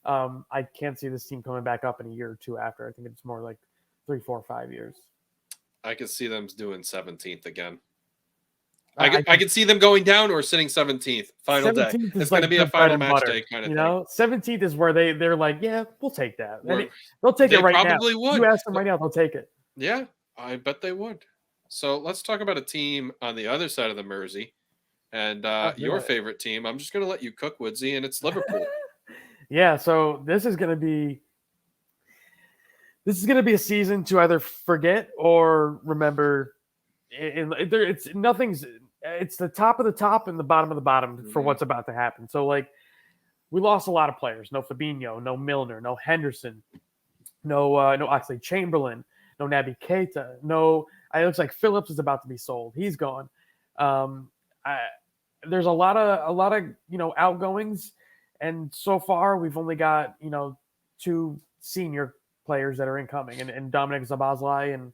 I can't see this team coming back up in a year or 2 after. I think it's more like 3, 4, 5 years. I could see them doing 17th again. I could see them going down or sitting 17th. Final day. It's going to be a final match day kind of thing. 17th is where they're like, yeah, we'll take that. They'll take it right now. They probably would. You ask them right now, they'll take it. Yeah, I bet they would. So let's talk about a team on the other side of the Mersey. And your favorite team, I'm just going to let you cook, Woodsy, and it's Liverpool. Yeah, so this is going to be a season to either forget or remember. It's the top of the top and the bottom of the bottom for what's about to happen. So, we lost a lot of players. No Fabinho, no Milner, no Henderson, no Oxlade-Chamberlain, no Naby Keita, no. It looks like Phillips is about to be sold. He's gone. There's a lot of outgoings, and so far we've only got 2 senior players that are incoming, and Dominic Szoboszlai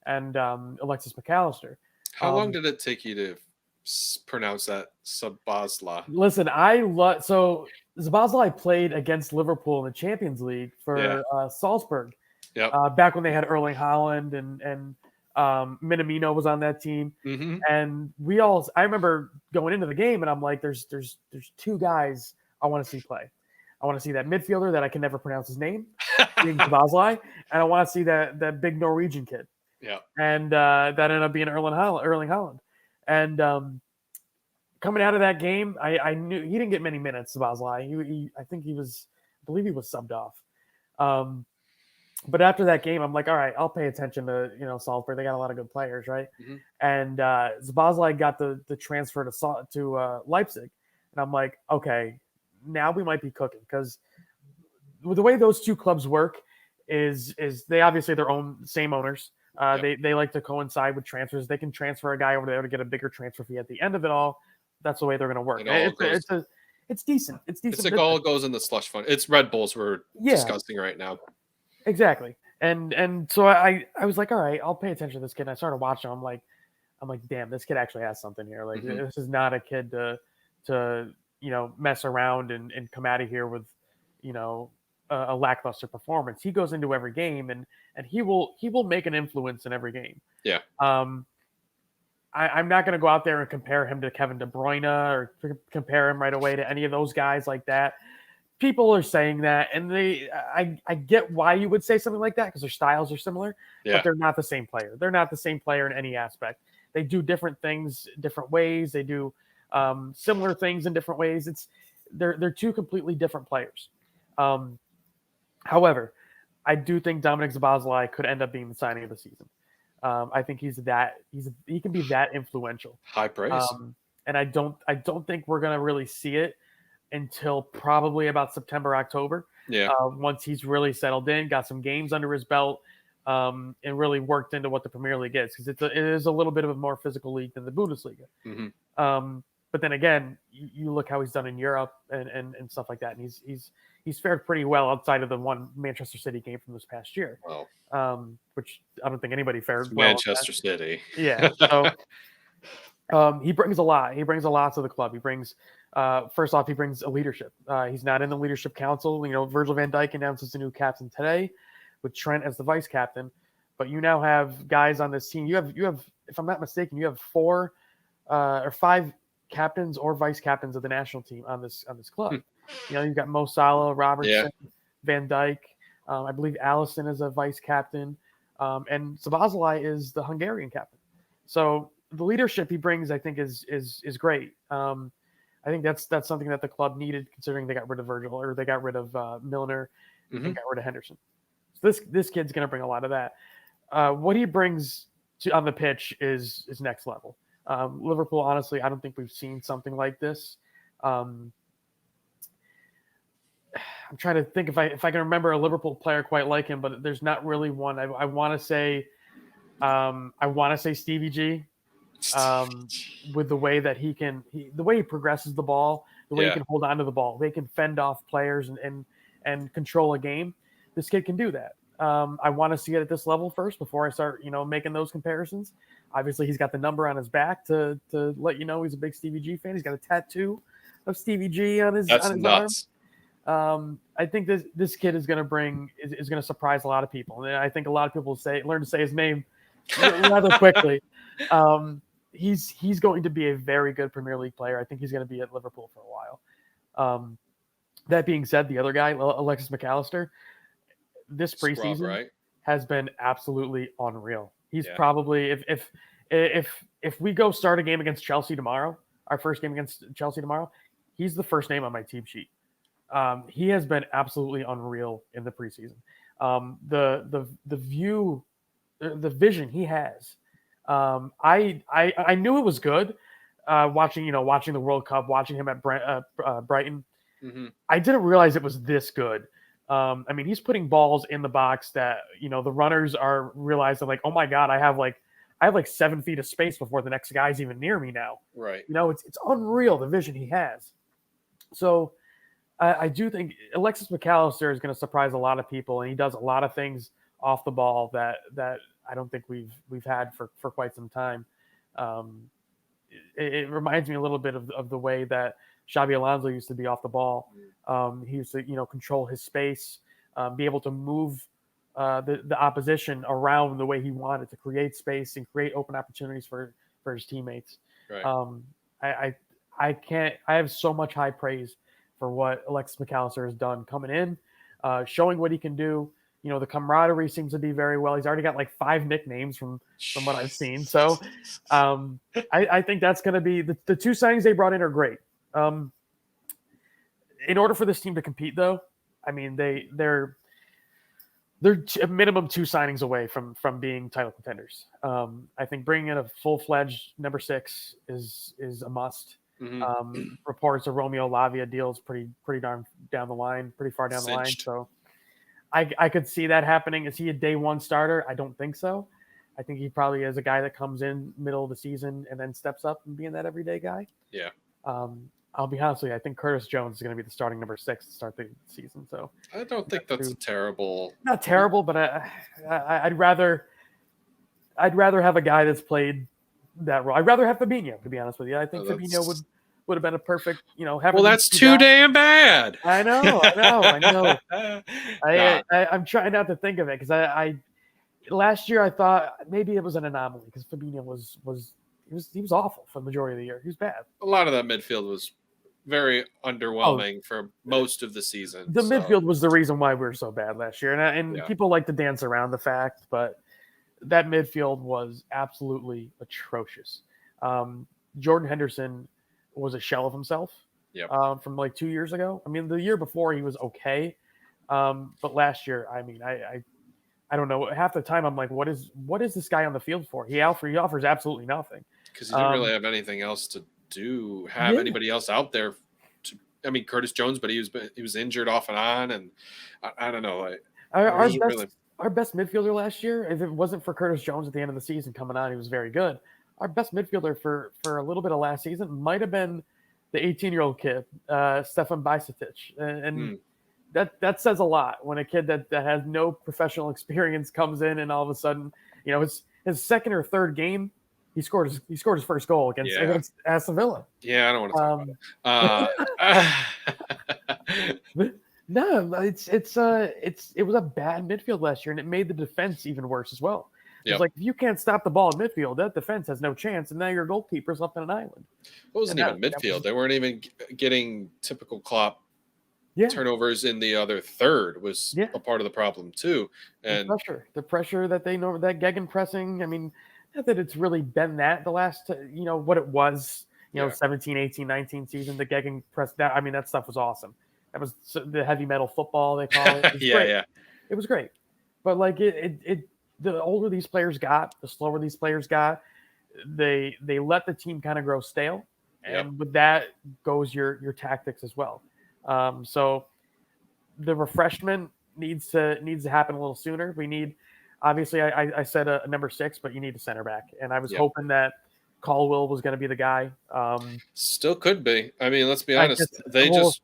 and Alexis McAllister. How long did it take you to pronounce that Szoboszlai? Listen, so Szoboszlai played against Liverpool in the Champions League for Salzburg. Yep. Back when they had Erling Haaland and Minamino was on that team. Mm-hmm. And I remember going into the game and I'm like, there's 2 guys I want to see play. I want to see that midfielder that I can never pronounce his name, being Szoboszlai, and I want to see that big Norwegian kid. Yeah. And that ended up being Erling Haaland. And coming out of that game, I knew he didn't get many minutes, Szoboszlai. I believe he was subbed off. But after that game, I'm like, all right, I'll pay attention to Salzburg. They got a lot of good players, right? Hmm. And Szoboszlai got the transfer to Leipzig, and I'm like, okay, now we might be cooking because the way those two clubs work is they obviously their own same owners. Yep. They like to coincide with transfers. They can transfer a guy over there to get a bigger transfer fee at the end of it all. That's the way they're going to work. It all goes. It's decent. It's decent. It's like all goes in the slush fund. It's Red Bulls we're discussing right now. Exactly. And so I was like, all right, I'll pay attention to this kid. And I started watching him. I'm like, damn, this kid actually has something here. Like this is not a kid to mess around and come out of here with a lackluster performance. He goes into every game and he will make an influence in every game. Yeah. I'm not going to go out there and compare him to Kevin De Bruyne or compare him right away to any of those guys like that. People are saying that, and I get why you would say something like that because their styles are similar, but they're not the same player. They're not the same player in any aspect. They do different things different ways. They do similar things in different ways. They're two completely different players. However, I do think Dominic Szoboszlai could end up being the signing of the season. I think he can be that influential. High praise. And I don't think we're gonna really see it until probably about September, October. Yeah. Once he's really settled in, got some games under his belt, and really worked into what the Premier League is, because it is a little bit of a more physical league than the Bundesliga. Mm-hmm. But then again, you look how he's done in Europe and stuff like that, and he's fared pretty well outside of the one Manchester City game from this past year. Wow. Which I don't think anybody fared well. Manchester City. Yeah. So he brings a lot. He brings a lot to the club. He brings first off, he brings a leadership. He's not in the leadership council. Virgil van Dijk announces the new captain today, with Trent as the vice captain. But you now have guys on this team. You have, if I'm not mistaken, you have 4 or 5 captains or vice captains of the national team on this club. You've got Mo Salah, Robertson, Van Dijk. I believe Alisson is a vice captain, and Szoboszlai is the Hungarian captain. So the leadership he brings, I think, is great. I think that's something that the club needed, considering they got rid of Virgil, or they got rid of Milner, and got rid of Henderson. So this kid's going to bring a lot of that. What he brings on the pitch is next level. Liverpool, honestly, I don't think we've seen something like this. I'm trying to think if I can remember a Liverpool player quite like him, but there's not really one. I want to say Stevie G. With the way that the way he progresses the ball, the way he can hold on to the ball, they can fend off players and control a game. This kid can do that. I want to see it at this level first before I start, making those comparisons. Obviously, he's got the number on his back to let you know he's a big Stevie G fan. He's got a tattoo of Stevie G on his nuts. arm. I think this kid is going to surprise a lot of people, and I think a lot of people learn to say his name rather quickly. He's going to be a very good Premier League player. I think he's going to be at Liverpool for a while. That being said, the other guy, Alexis McAllister, this preseason has been absolutely unreal. He's probably, if we go start a game against Chelsea tomorrow, our first game against Chelsea tomorrow, he's the first name on my team sheet. He has been absolutely unreal in the preseason. The vision he has. I knew it was good. Watching the World Cup, watching him at Brighton, I didn't realize it was this good. He's putting balls in the box that the runners are realizing, like, oh my god, I have like 7 feet of space before the next guy's even near me now. Right. It's unreal, the vision he has. So I do think Alexis McAllister is going to surprise a lot of people, and he does a lot of things off the ball that I don't think we've had for quite some time. It reminds me a little bit of the way that Xabi Alonso used to be off the ball. He used to control his space, be able to move the opposition around the way he wanted, to create space and create open opportunities for his teammates. Right. I have so much high praise for what Alexis McAllister has done coming in, showing what he can do. The camaraderie seems to be very well. He's already got like 5 nicknames from what I've seen. So I think that's going to be the 2 signings they brought in are great. In order for this team to compete, though, they're they're a minimum 2 signings away from being title contenders. I think bringing in a full-fledged number 6 is a must. Reports of Romeo Lavia deals pretty darn down the line, pretty far down the line. So I could see that happening. Is he a day one starter? I don't think so. I think he probably is a guy that comes in middle of the season and then steps up and being that everyday guy. Yeah. I'll be honest with you. I think Curtis Jones is going to be the starting number 6 to start the season. So I don't think that's not terrible, but I'd rather have a guy that's played that role. I'd rather have Fabinho, to be honest with you. I think Fabinho would have been a perfect, well, that's too damn bad. I know. I'm trying not to think of it because I last year I thought maybe it was an anomaly because Fabinho was awful for the majority of the year. He was bad. A lot of that midfield was very underwhelming for most of the season. The midfield was the reason why we were so bad last year, and people like to dance around the fact, but that midfield was absolutely atrocious. Jordan Henderson was a shell of himself from like 2 years ago. I mean, the year before he was okay, but last year, I mean, I don't know. Half the time I'm like, what is this guy on the field for? He offers absolutely nothing. Because he didn't really have anything else to do. Anybody else out there? Curtis Jones, but he was injured off and on, and I don't know. Our best midfielder last year, if it wasn't for Curtis Jones at the end of the season coming on, he was very good. Our best midfielder for a little bit of last season might have been the 18-year-old kid, Stefan Bajcetic. And that says a lot when a kid that has no professional experience comes in and all of a sudden, his second or third game, he scored his first goal against Aston Villa. Yeah, I don't want to talk about it. No, it was a bad midfield last year, and it made the defense even worse as well. It's like if you can't stop the ball in midfield, that defense has no chance, and now your goalkeeper's left on an island. It wasn't even midfield; they weren't even getting typical Klopp turnovers in the other third was a part of the problem too. And the pressure that they know, that gegenpressing. I mean, not that it's really been that the last, what it was, 17, 18, 19 season, the gegenpress. That stuff was awesome. That was the heavy metal football they call it. It was great. It was great. But like the older these players got, the slower these players got. They let the team kind of grow stale, and with that goes your tactics as well. So the refreshment needs to happen a little sooner. We need, obviously, I said a number 6, but you need a center back, and I was hoping that Caldwell was going to be the guy. Still could be. I mean, let's be honest.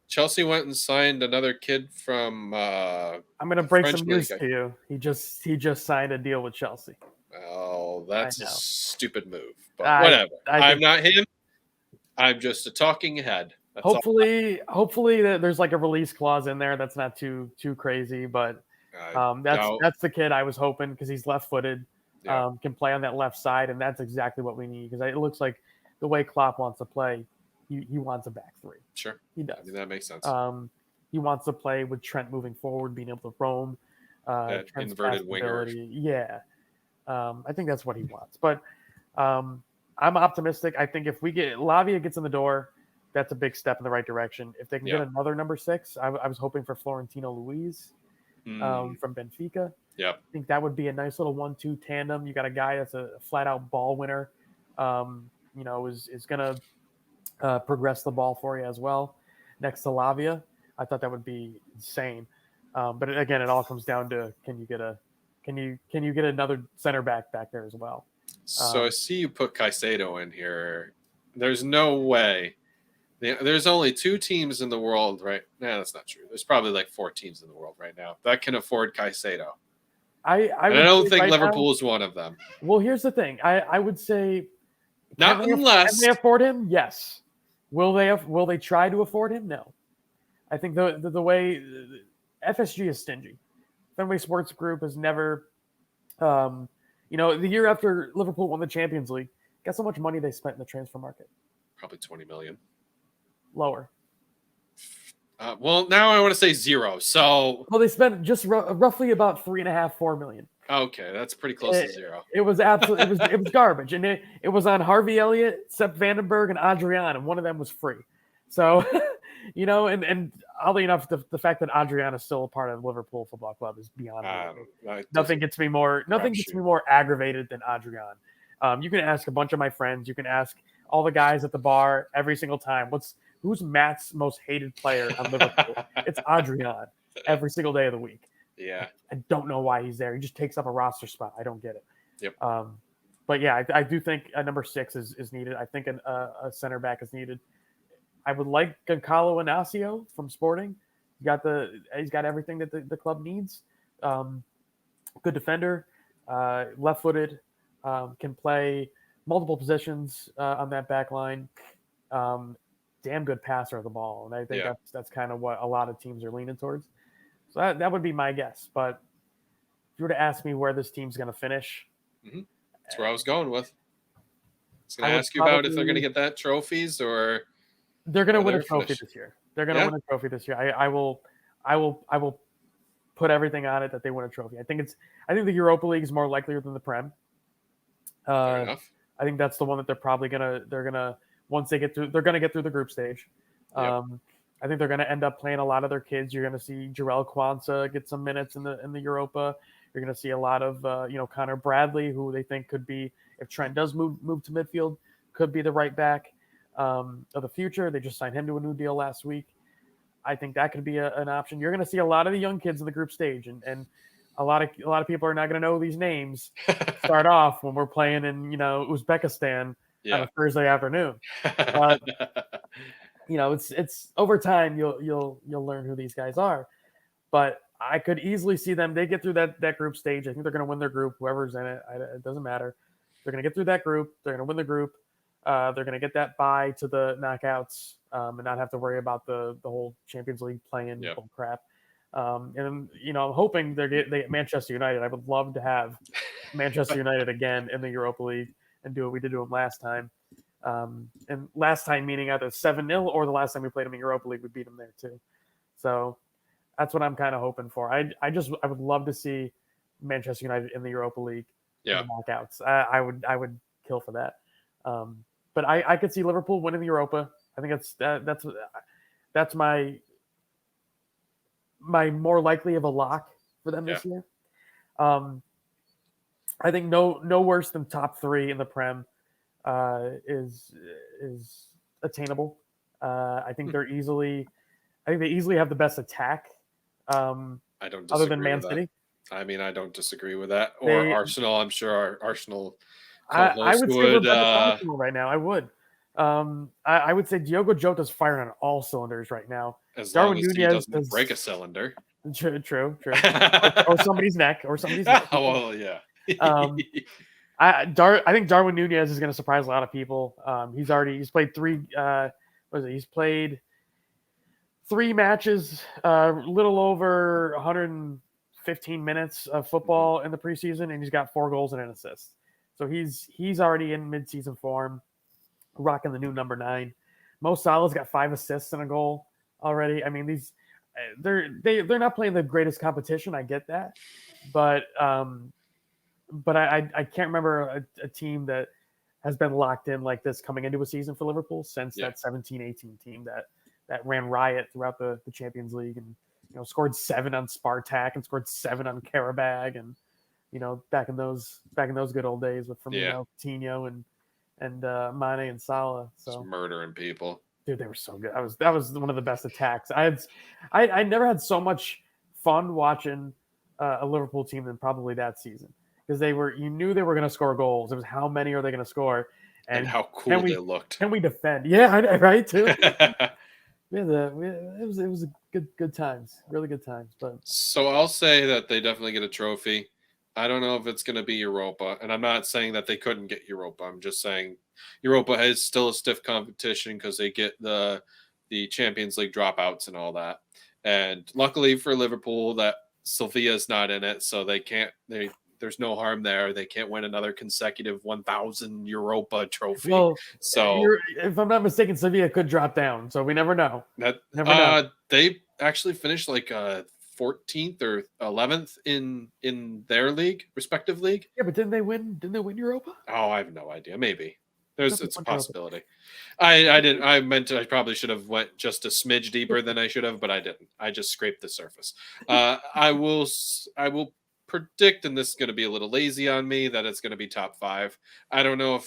Chelsea went and signed another kid from. I'm going to break some news to you. He just signed a deal with Chelsea. Oh, that's a stupid move. But whatever. I'm not him. I'm just a talking head. That's hopefully there's like a release clause in there that's not too crazy. But that's the kid I was hoping because he's left-footed. Can play on that left side, and that's exactly what we need because it looks like the way Klopp wants to play, he wants a back 3. Sure, he does. I mean, that makes sense. He wants to play with Trent moving forward, being able to roam. Inverted winger. Yeah, I think that's what he wants. But I'm optimistic. I think if Lavia gets in the door, that's a big step in the right direction. If they can get another number 6, I was hoping for Florentino Luis from Benfica. Yeah, I think that would be a nice little 1-2 tandem. You got a guy that's a flat-out ball winner. Is going to progress the ball for you as well. Next to Lavia, I thought that would be insane. But again, it all comes down to can you get another center back there as well. So I see you put Caicedo in here. There's no way. There's only 2 teams in the world right now. That's not true. There's probably like 4 teams in the world right now that can afford Caicedo. I don't think Liverpool is one of them. Well, here's the thing. I would say can they afford him? Yes. Will they try to afford him? No. I think the way FSG is stingy. Fenway Sports Group has never the year after Liverpool won the Champions League, guess how much money they spent in the transfer market? Probably 20 million. Lower. Well, now I want to say 0. So, they spent just roughly about 3.5-4 million. Okay, that's pretty close to 0. It was absolutely it was garbage, and it was on Harvey Elliott, Sepp Vandenberg, and Adrian, and one of them was free. So and oddly enough, the fact that Adrian is still a part of Liverpool Football Club is beyond me. Nothing gets me more aggravated than Adrian. You can ask a bunch of my friends. You can ask all the guys at the bar every single time. Who's Matt's most hated player on Liverpool? It's Adrian every single day of the week. Yeah. I don't know why he's there. He just takes up a roster spot. I don't get it. Yep. But yeah, I do think a number 6 is needed. I think a center back is needed. I would like Goncalo Inacio from Sporting. He's got everything that the club needs. Good defender, left-footed, can play multiple positions on that back line. Damn good passer of the ball, and I think that's kind of what a lot of teams are leaning towards. So that would be my guess. But if you were to ask me where this team's going to finish, that's where I was going with. I was going to ask you about if they're going to get that trophies or they're going to win a trophy this year. They're going to win a trophy this year. I will put everything on it that they win a trophy. I think the Europa League is more likelier than the Prem. Fair enough. I think that's the one that they're gonna once they get through, they're gonna get through the group stage. I think they're gonna end up playing a lot of their kids. You're gonna see Jarell Quansah get some minutes in the Europa. You're gonna see a lot of Connor Bradley, who they think could be, if Trent does move to midfield, could be the right back of the future. They just signed him to a new deal last week. I think that could be an option. You're gonna see a lot of the young kids in the group stage, and a lot of people are not going to know these names. Start off when we're playing in Uzbekistan on a Thursday afternoon. It's over time you'll learn who these guys are. But I could easily see them. They get through that group stage. I think they're going to win their group. Whoever's in it, it doesn't matter. They're going to get through that group. They're going to win the group. They're going to get that bye to the knockouts and not have to worry about the whole Champions League playing bull crap. And I'm hoping they get Manchester United. I would love to have Manchester United again in the Europa League and do what we did to them last time. And last time meaning either 7-0 or the last time we played them in Europa League, we beat them there too. So that's what I'm kind of hoping for. I would love to see Manchester United in the Europa League. Yeah, in the knockouts. I would kill for that. But I could see Liverpool winning the Europa. I think that's my more likely of a lock for them this year. I think no worse than top 3 in the Prem is attainable. I think they easily have the best attack. I don't disagree other than Man with that. City. I mean, I don't disagree with that. Or Arsenal. I'm sure our Arsenal I would say we're better than Arsenal right now. I would. I would say Diogo Jota's firing on all cylinders right now. As Darwin Nunez he doesn't break a cylinder. True. or somebody's neck. Oh, well, yeah. I think Darwin Nunez is going to surprise a lot of people. He's played 3. He's played 3 matches, a little over 115 minutes of football in the preseason, and he's got 4 goals and an assist. So he's already in mid-season form, rocking the new number 9. Mo Salah's got 5 assists and a goal already. I mean, they're not playing the greatest competition. I get that, but I can't remember a team that has been locked in like this coming into a season for Liverpool since that 17-18 team that ran riot throughout the Champions League and scored 7 on Spartak and scored 7 on Karabag and back in those good old days with Firmino, Coutinho, and Mane and Salah. So just murdering people. Dude, they were so good. That was one of the best attacks. I never had so much fun watching a Liverpool team than probably that season, because you knew they were going to score goals. It was how many are they going to score, and how cool they looked. Can we defend? Yeah, right too. It was a good times, really good times. But so I'll say that they definitely get a trophy. I don't know if it's going to be Europa, and I'm not saying that they couldn't get Europa. I'm just saying Europa is still a stiff competition because they get the Champions League dropouts and all that. And luckily for Liverpool, that Sevilla's not in it, so they can't. There's no harm there. They can't win another consecutive 1,000 Europa trophy. Well, so if I'm not mistaken, Sevilla could drop down, so we never know. Never know. They actually finished like 14th or 11th in their league, respective league. Yeah, but didn't they win? Didn't they win Europa? Oh, I have no idea. Maybe. It's a possibility. I didn't. I probably should have went just a smidge deeper than I should have, but I didn't. I just scraped the surface. I will predict, and this is going to be a little lazy on me, that it's going to be top 5. I don't know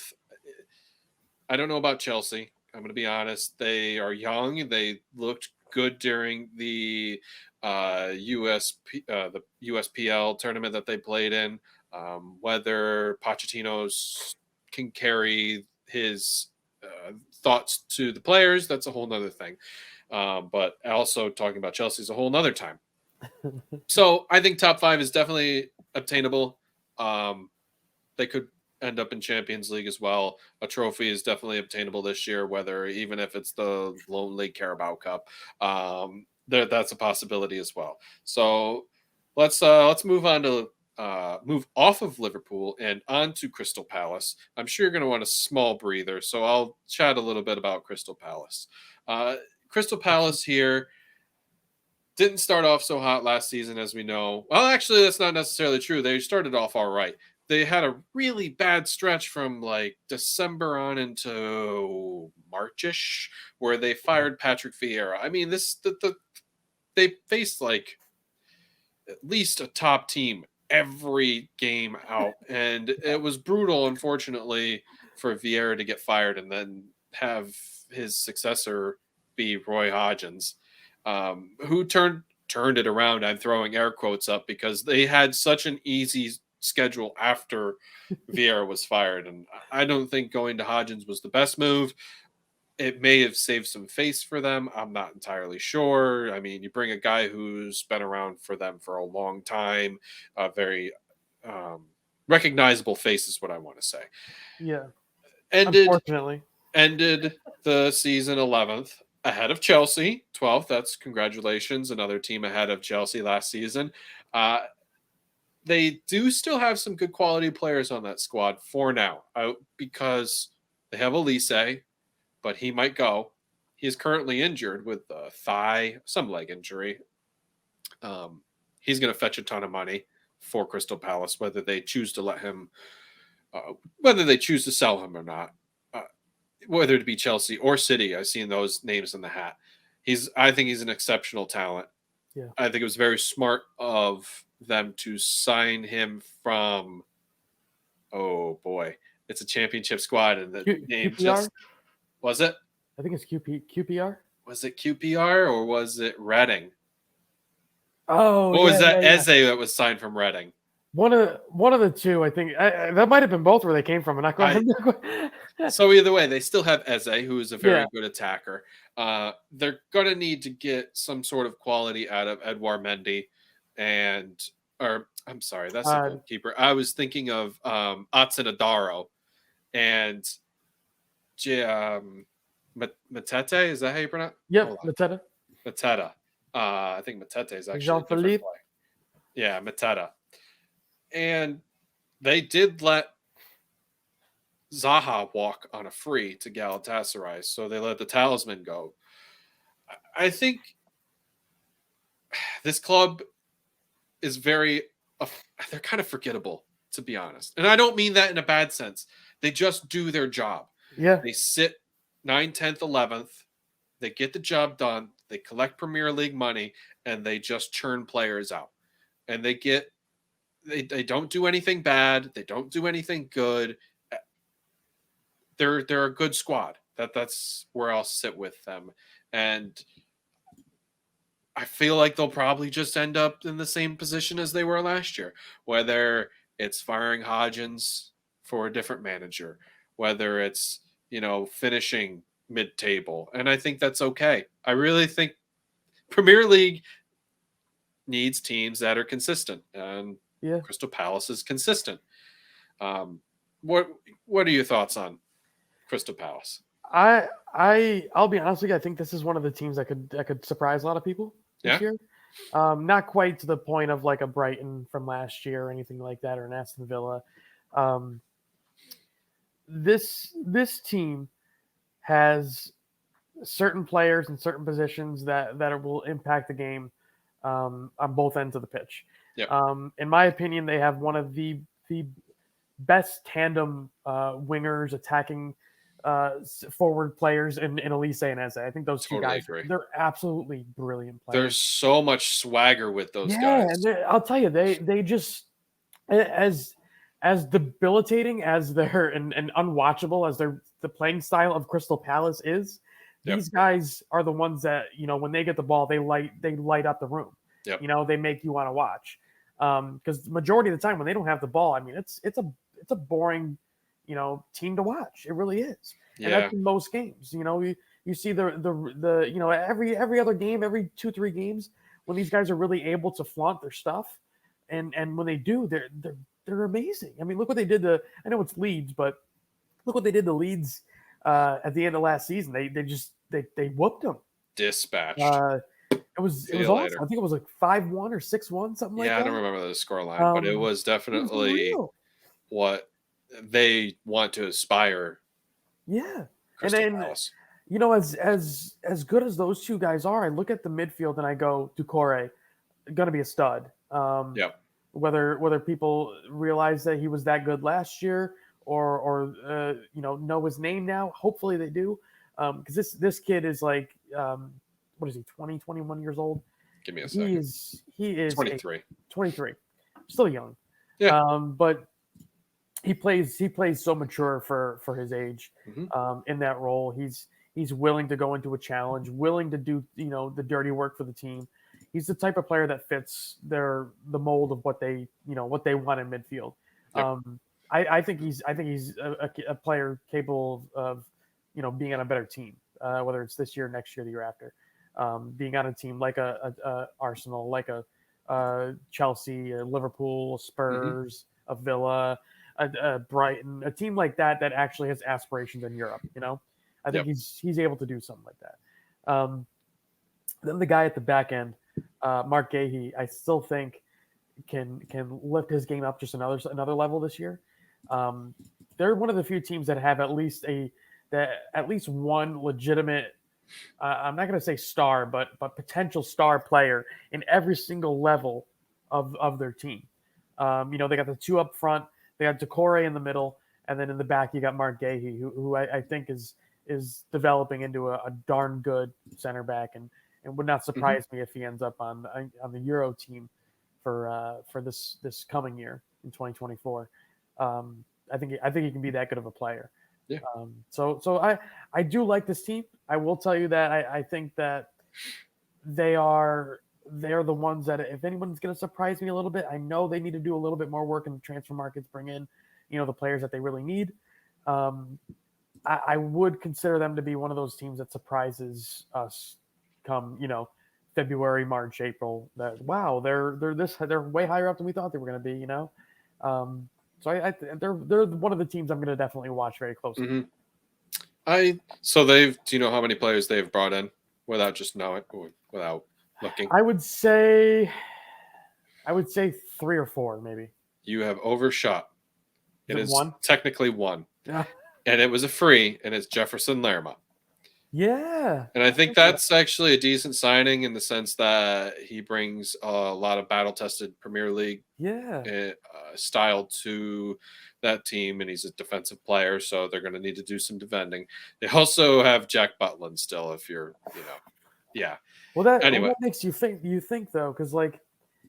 about Chelsea. I'm going to be honest. They are young. They looked good during the the USPL tournament that they played in. Whether Pochettino's can carry his thoughts to the players, that's a whole nother thing. But also talking about Chelsea is a whole nother time. So I think top 5 is definitely obtainable. They could end up in Champions League as well. A trophy is definitely obtainable this year, whether even if it's the lonely Carabao Cup. That's a possibility as well. So let's move on to move off of Liverpool and on to Crystal Palace. I'm sure you're going to want a small breather, so I'll chat a little bit about Crystal Palace. Crystal Palace here didn't start off so hot last season, as we know. Well, actually, that's not necessarily true. They started off all right. They had a really bad stretch from like December on into Marchish, where they fired Patrick Vieira. I mean, they faced like at least a top team every game out, and it was brutal, unfortunately, for Vieira to get fired and then have his successor be Roy Hodgins, who turned it around. I'm throwing air quotes up because they had such an easy schedule after Vieira was fired, and I don't think going to Hodgins was the best move. It may have saved some face for them. I'm not entirely sure. I mean, you bring a guy who's been around for them for a long time, very recognizable face is what I want to say. Yeah. Unfortunately. Ended the season 11th, ahead of Chelsea, 12th. That's congratulations. Another team ahead of Chelsea last season. They do still have some good quality players on that squad for now, because they have Elise, but he might go. He is currently injured with some leg injury. He's going to fetch a ton of money for Crystal Palace, whether they choose to whether they choose to sell him or not. Whether it be Chelsea or City, I've seen those names in the hat. I think he's an exceptional talent. Yeah. I think it was very smart of them to sign him from, oh boy, it's a championship squad, and the name QPR? Was it? I think it's QPR. Was it QPR or was it Reading? Oh, was that? Eze that was signed from Reading. One of the two, I think. That might have been both where they came from. So either way, they still have Eze, who is a very good attacker. They're going to need to get some sort of quality out of Edouard Mendy, I'm sorry, that's the goalkeeper. I was thinking of Atsen Adaro and Matete. Is that how you pronounce it? Yep, Mateta. Mateta. I think Matete is actually Jean-Philippe. Yeah, Mateta. And they did let Zaha walk on a free to Galatasaray, so they let the talisman go. I think this club is they're kind of forgettable, to be honest. And I don't mean that in a bad sense. They just do their job. Yeah. They sit 9th, 10th, 11th. They get the job done. They collect Premier League money, and they just churn players out. And they don't do anything bad. They don't do anything good. They're a good squad. That's where I'll sit with them. And I feel like they'll probably just end up in the same position as they were last year, whether it's firing Hodgins for a different manager, whether it's, finishing mid-table. And I think that's okay. I really think Premier League needs teams that are consistent, and Crystal Palace is consistent. What are your thoughts on Crystal Palace? I'll be honest with you. I think this is one of the teams that could surprise a lot of people this year. Not quite to the point of like a Brighton from last year or anything like that, or an Aston Villa. This team has certain players in certain positions that will impact the game on both ends of the pitch. Yep. In my opinion, they have one of the best tandem wingers attacking forward players in Elise and Eze. I think those two Totally guys, agree. they're absolutely brilliant There's players. so much swagger with those Yeah, guys. and I'll tell you, they just as debilitating as their and unwatchable as their the playing style of Crystal Palace is. Yep. These guys are the ones that when they get the ball, they light up the room. Yep. They make you want to watch. Because the majority of the time when they don't have the ball, I mean, it's a boring, team to watch. It really is, and Yeah. that's in most games. You see the every other game, every 2-3 games when these guys are really able to flaunt their stuff, and when they do, they're amazing. I mean, look what they did to. I know it's Leeds, but look what they did to Leeds at the end of last season. They whooped them. Dispatched. It See was you awesome. later. I think it was like 5-1 or 6-1, something like Yeah, I that. don't remember the score line, but it was It was definitely unreal. what they want to aspire. Yeah, and Crystal then Palace. as good as those two guys are, I look at the midfield and I go, Ducore, gonna be a stud. Yep. Whether people realize that he was that good last year or know his name now, hopefully they do, because this kid is like what is he 20, 21 years old? Give me a He second. is 23. 23, still young. Yeah. But he plays so mature for his age. Mhm. In that role. He's willing to go into a challenge, willing to do the dirty work for the team. He's the type of player that fits the mold of what they want in midfield. Yep. I think he's a player capable of being on a better team, whether it's this year, next year, the year after. Being on a team like a Arsenal, like a Chelsea, a Liverpool, Mhm. Spurs, a Villa, a Brighton, a team like that actually has aspirations in Europe. I think Yep. he's able to do something like that. Then the guy at the back end, Mark Gahey, I still think can lift his game up just another level this year. They're one of the few teams that have at least one legitimate. I'm not going to say star, but potential star player in every single level of their team. They got the two up front, they got Decore in the middle, and then in the back you got Mark Gahey, who I think is developing into a darn good center back, and would not Mhm. surprise me if he ends up on the Euro team for this coming year in 2024. I think he can be that good of a player. Yeah. So I do like this team. I will tell you that I think that they are the ones that if anyone's going to surprise me a little bit, I know they need to do a little bit more work in the transfer markets, bring in the players that they really need. I would consider them to be one of those teams that surprises us come February, March, April. That wow, they're way higher up than we thought they were going to be. So they're one of the teams I'm going to definitely watch very closely. Mhm. Do you know how many players they've brought in without just knowing, without looking? I would say 3 or 4 maybe. You have overshot. Is It it is one? technically one, Yeah. and it was a free, and it's Jefferson Lerma. Yeah. And I think that's actually a decent signing in the sense that he brings a lot of battle-tested Premier League Yeah. style to that team, and he's a defensive player, so they're going to need to do some defending. They also have Jack Butland still, if you're, yeah. Well, that Anyway, makes you think though, because like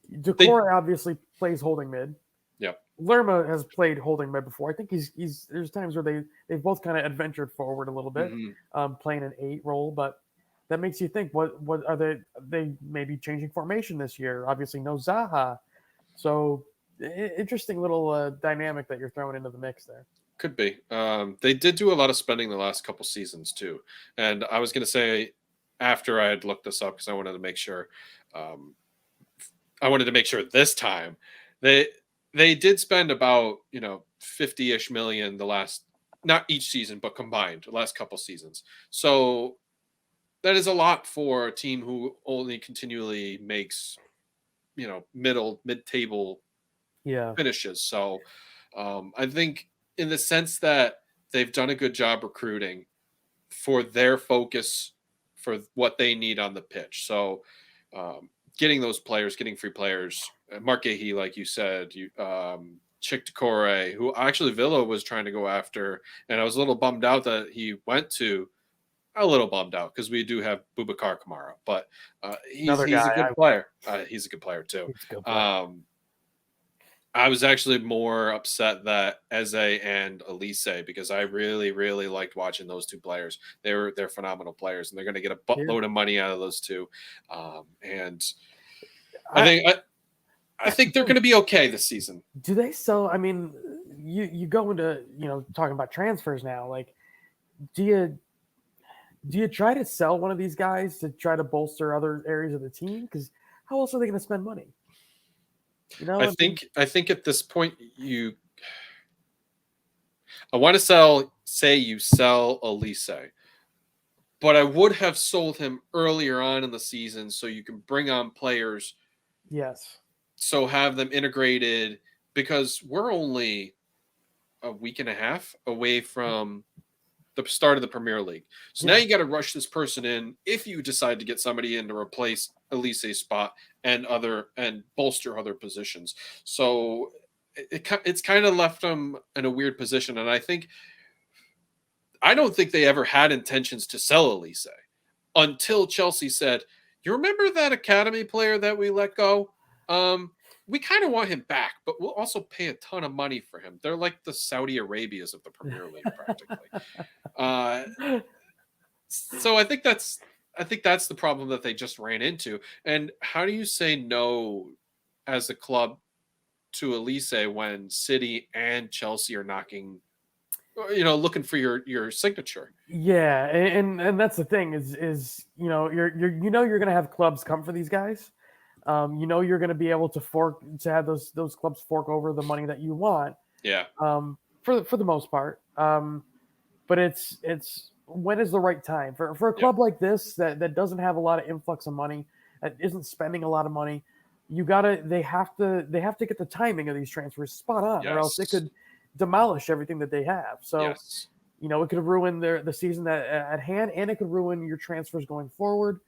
they, Decore obviously plays holding mid. yeah, Lerma has played holding mid before. I think he's there's times where they've both kind of adventured forward a little bit, hmm playing an 8 role, but that makes you think what are they maybe changing formation this year? Obviously no Zaha, so interesting little dynamic that you're throwing into the mix there. could be. They did do a lot of spending the last couple seasons too, and I was going to say after I had looked this up because I wanted to make sure. Um, I wanted to make sure this time they they did spend about 50-ish million the last, not each season but combined the last couple seasons. So that is a lot for a team who only continually makes mid table Yeah. finishes. So I think in the sense that they've done a good job recruiting for their focus for what they need on the pitch. So getting those players, getting free players, Mark Gahey, like you said, Chick who actually Villa was trying to go after, and I was a little bummed out that he went to. A little bummed out because we do have Boubacar Kamara, but he's Another a guy. good player. He's a good player too. He's a good player. I was actually more upset that Eze and Elise, because I really, really liked watching those two players. They're phenomenal players, and they're going to get a buttload of money out of those two. And I think they're going to be okay this season. Do they sell? I mean, you go into talking about transfers now. Like, do you try to sell one of these guys to try to bolster other areas of the team? Because how else are they going to spend money? I think at this point I want to say you sell Elise, but I would have sold him earlier on in the season so you can bring on players. Yes. So have them integrated, because we're only a week and a half away from the start of the Premier League. So now you got to rush this person in if you decide to get somebody in to replace Elise's spot and bolster other positions. So it's kind of left them in a weird position. And I don't think they ever had intentions to sell Elise until Chelsea said, you remember that academy player that we let go? We kind of want him back, but we'll also pay a ton of money for him. They're like the Saudi Arabias of the Premier League, practically. So I think that's the problem that they just ran into. And how do you say no as a club to Elise when City and Chelsea are knocking, looking for your signature? Yeah, and that's the thing is you're going to have clubs come for these guys. You're going to be able to have those clubs fork over the money that you want. Yeah. For the most part. But it's when is the right time for a club like this that doesn't have a lot of influx of money, that isn't spending a lot of money. They have to get the timing of these transfers spot on, or else it could demolish everything that they have. So, it could ruin the season at hand, and it could ruin your transfers going forward.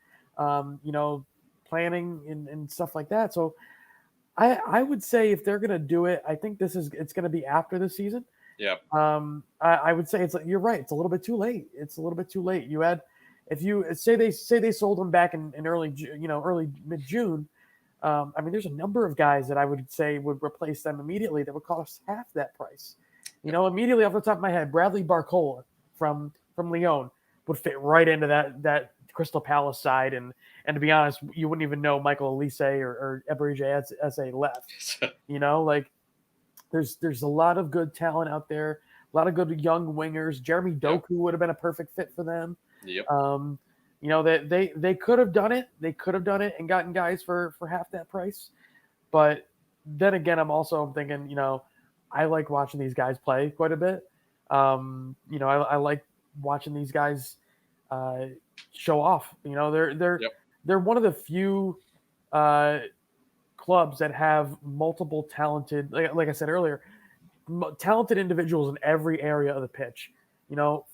Planning and stuff like that. So I would say if they're going to do it, I think it's going to be after the season. Yeah. I would say you're right. It's a little bit too late. You had, if you say they sold him back in early mid-June. I mean, there's a number of guys that I would say would replace them immediately that would cost half that price. Immediately off the top of my head, Bradley Barcola from Lyon would fit right into that Crystal Palace side, and to be honest, you wouldn't even know Michael Elise or Eberechi Eze left. There's a lot of good talent out there, a lot of good young wingers. Jeremy Doku would have been a perfect fit for them. Yep. They could have done it. They could have done it and gotten guys for half that price. But then again, I'm thinking, I like watching these guys play quite a bit. I like watching these guys show off. They're one of the few clubs that have multiple talented, like I said earlier, talented individuals in every area of the pitch.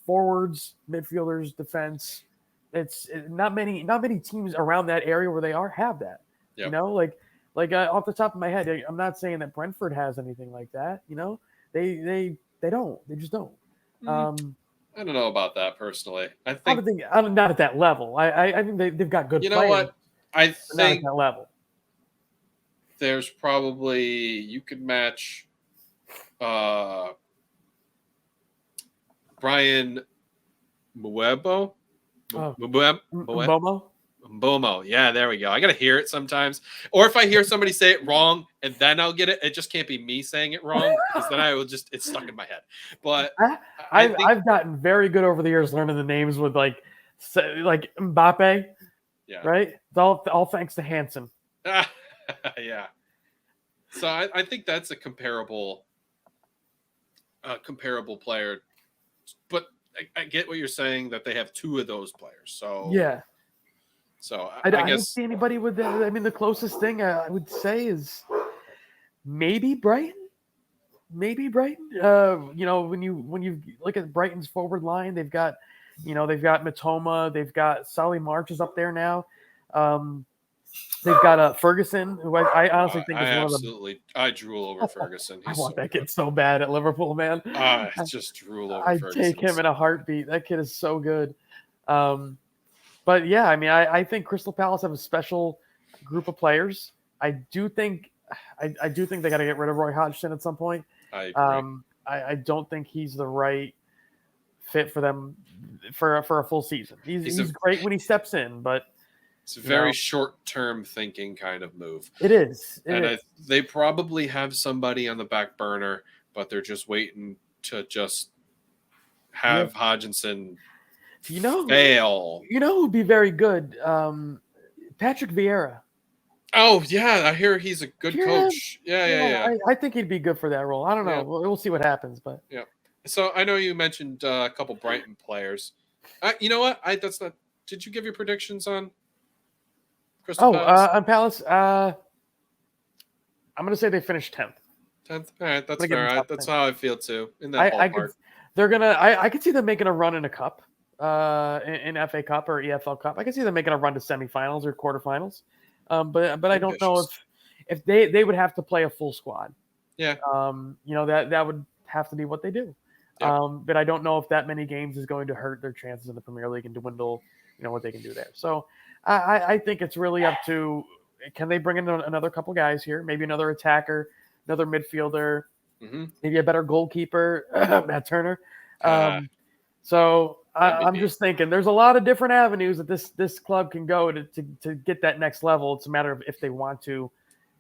Forwards, midfielders, defense. It's not many teams around that area where they have that. Yep. Off the top of my head, I'm not saying that Brentford has anything like that. They don't. They just don't. I don't know about that personally. I think not at that level. I think they've got good. You know what? I think not at that level. There's probably you could match Brian Mbuemo. Mbomo. Yeah, there we go. I got to hear it sometimes. Or if I hear somebody say it wrong and then I'll get it, it just can't be me saying it wrong, because then I will it's stuck in my head. But I've gotten very good over the years learning the names with like Mbappe. Yeah. Right? It's all thanks to Hansen. Yeah. So I think that's a comparable player. But I get what you're saying, that they have two of those players. So yeah. So I guess, don't see anybody with that. I mean, the closest thing I would say is maybe Brighton. When you look at Brighton's forward line, they've got Matoma, they've got Solly March is up there now. They've got Ferguson, who I honestly think I is one of absolutely I drool over Ferguson. I He's want so that good. kid so bad at Liverpool, man. Just drool over I'd take Ferguson. him in a heartbeat. That kid is so good. But yeah, I mean, I think Crystal Palace have a special group of players. I do think I do think they got to get rid of Roy Hodgson at some point. I agree. I don't think he's the right fit for them for a full season. He's great when he steps in, but it's a very short-term thinking kind of move. It is. They probably have somebody on the back burner, but they're just waiting to just have Hodgson fail. You know who'd be very good? Patrick Vieira. Oh yeah, I hear he's a good coach. Yeah. I think he'd be good for that role. I don't know. Yeah. We'll see what happens, but yeah. So I know you mentioned a couple Brighton players. You know what? That's not. Did you give your predictions on Crystal Palace? On Palace, I'm going to say they finished 10th. 10th. All right, that's fair. That's how I feel too. In that ballpark. I could see them making a run in a cup, in FA Cup or EFL Cup. I could see them making a run to semifinals or quarterfinals. But I don't know if they would have to play a full squad. Yeah. That would have to be what they do. Yep. But I don't know if that many games is going to hurt their chances in the Premier League and dwindle, what they can do there. So I think it's really up to, can they bring in another couple guys here? Maybe another attacker, another midfielder, maybe a better goalkeeper, Matt Turner. So I'm just thinking there's a lot of different avenues that this club can go to get that next level. It's a matter of if they want to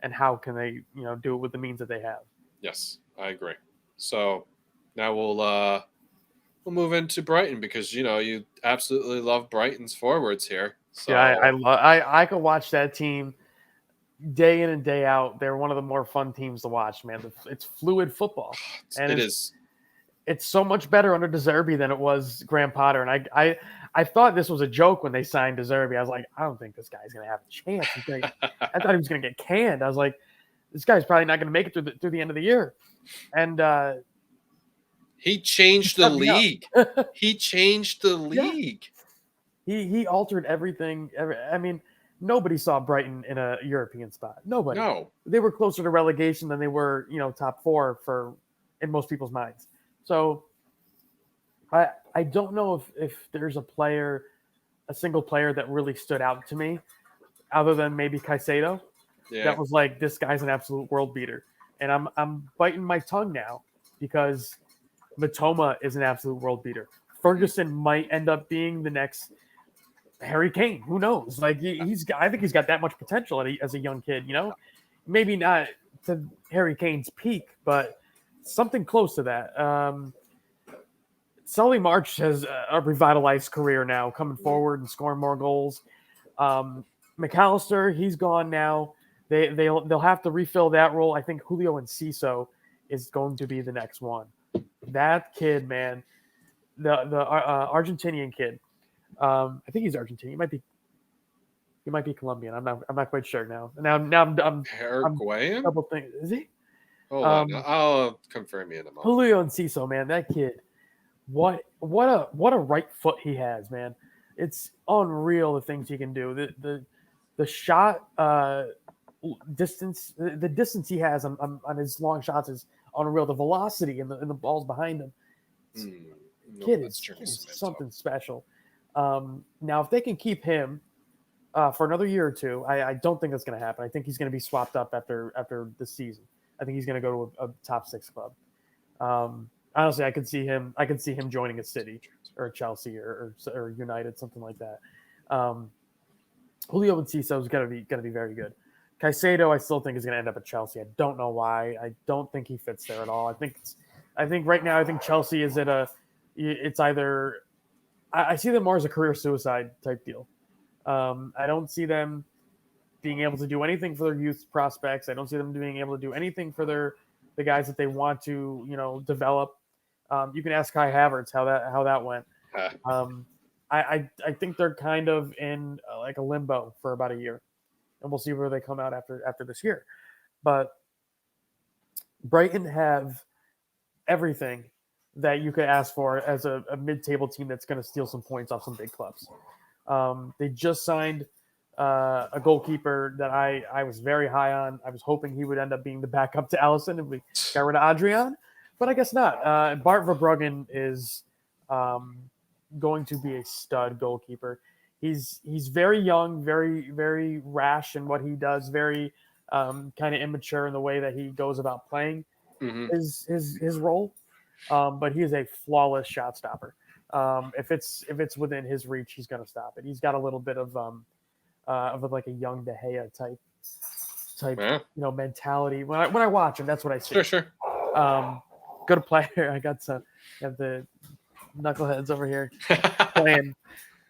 and how can they, do it with the means that they have. Yes, I agree. So now we'll move into Brighton because, you absolutely love Brighton's forwards here. So. Yeah, I could watch that team day in and day out. They're one of the more fun teams to watch, man. It's fluid football. And it is. It's so much better under De Zerbi than it was Graham Potter. And I thought this was a joke when they signed De Zerbi. I was like, I don't think this guy's going to have a chance. I thought he was going to get canned. I was like, this guy's probably not going to make it through the end of the year. And he changed the league. He changed the league. Yeah. He altered everything. I mean, nobody saw Brighton in a European spot. Nobody. No. They were closer to relegation than they were, top four in most people's minds. So I don't know if there's a single player that really stood out to me other than maybe Caicedo. Yeah. That was like, this guy's an absolute world beater. And I'm biting my tongue now because Matoma is an absolute world beater. Ferguson might end up being the next Harry Kane. Who knows? Like I think he's got that much potential as a young kid, maybe not to Harry Kane's peak, but something close to that. Solly March has a revitalized career now, coming forward and scoring more goals. McAllister, he's gone now. They'll have to refill that role. I think Julio Enciso is going to be the next one. That kid, man, the Argentinian kid. I think he's Argentinian. He might be Colombian. I'm not quite sure now. I'm Paraguayan. Double thing. Is he? Hold on. I'll confirm you in a moment. Julio Enciso, man, that kid. What a right foot he has, man. It's unreal the things he can do. The shot distance, the distance he has on his long shots is unreal. The velocity and the balls behind him. Kid is something special. Now, if they can keep him for another year or two, I don't think that's going to happen. I think he's going to be swapped up after this season. I think he's going to go to a top 6 club. Honestly, I could see him joining a City or a Chelsea or United, something like that. Julio Enciso is going to be very good. Caicedo, I still think is going to end up at Chelsea. I don't know why. I don't think he fits there at all. I think right now, Chelsea is it's either. I see them more as a career suicide type deal. I don't see them being able to do anything for their youth prospects. I don't see them being able to do anything for the guys that they want to, develop. You can ask Kai Havertz how that went. I think they're kind of in like a limbo for about a year, and we'll see where they come out after this year. But Brighton have everything that you could ask for as a mid-table team that's going to steal some points off some big clubs. They just signed a goalkeeper that I was very high on. I was hoping he would end up being the backup to Allison if we got rid of Adrian, but I guess not. Bart Verbruggen is going to be a stud goalkeeper. He's very young, very rash in what he does, very kind of immature in the way that he goes about playing his role. But he is a flawless shot stopper. If it's within his reach, he's going to stop it. He's got a little bit of like a young De Gea Yeah. mentality. When I watch him, that's what I see. Sure. Good player. I got the knuckleheads over here playing.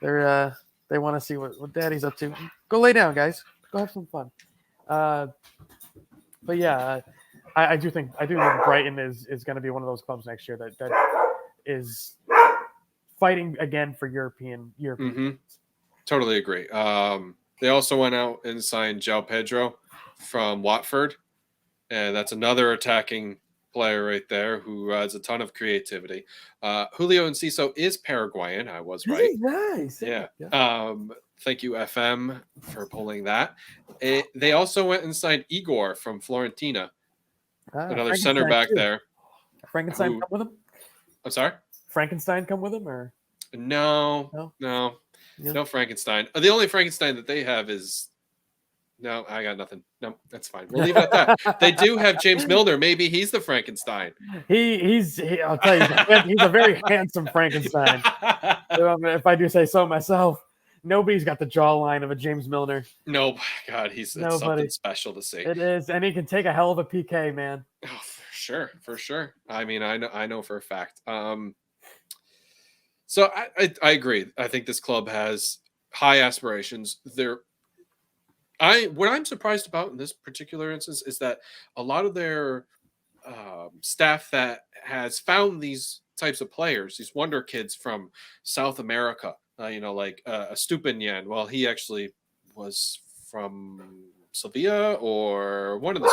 They want to see what Daddy's up to. Go lay down, guys. Go have some fun. But yeah, I do think Brighton is going to be one of those clubs next year that is fighting again for European. Totally agree. They also went out and signed João Pedro from Watford, and that's another attacking player right there who has a ton of creativity. Julio Enciso is Paraguayan. I was right. Nice. Yeah. Thank you, FM, for pulling that. They also went and signed Igor from Fiorentina, another center back there. Frankenstein come with him? I'm sorry? Frankenstein come with him, or no? No Frankenstein. The only Frankenstein that they have is no. I got nothing. No, that's fine. We'll leave it at that. They do have James Milner. Maybe he's the Frankenstein. I'll tell you, he's a very handsome Frankenstein. If I do say so myself. Nobody's got the jawline of a James Milner. Nope. God, it's something special to see. It is, and he can take a hell of a PK, man. Oh, for sure. I mean, I know for a fact. So I agree. I think this club has high aspirations. What I'm surprised about in this particular instance is that a lot of their staff that has found these types of players, these wonder kids from South America, like Estupinian. Well, he actually was from Sevilla or one of the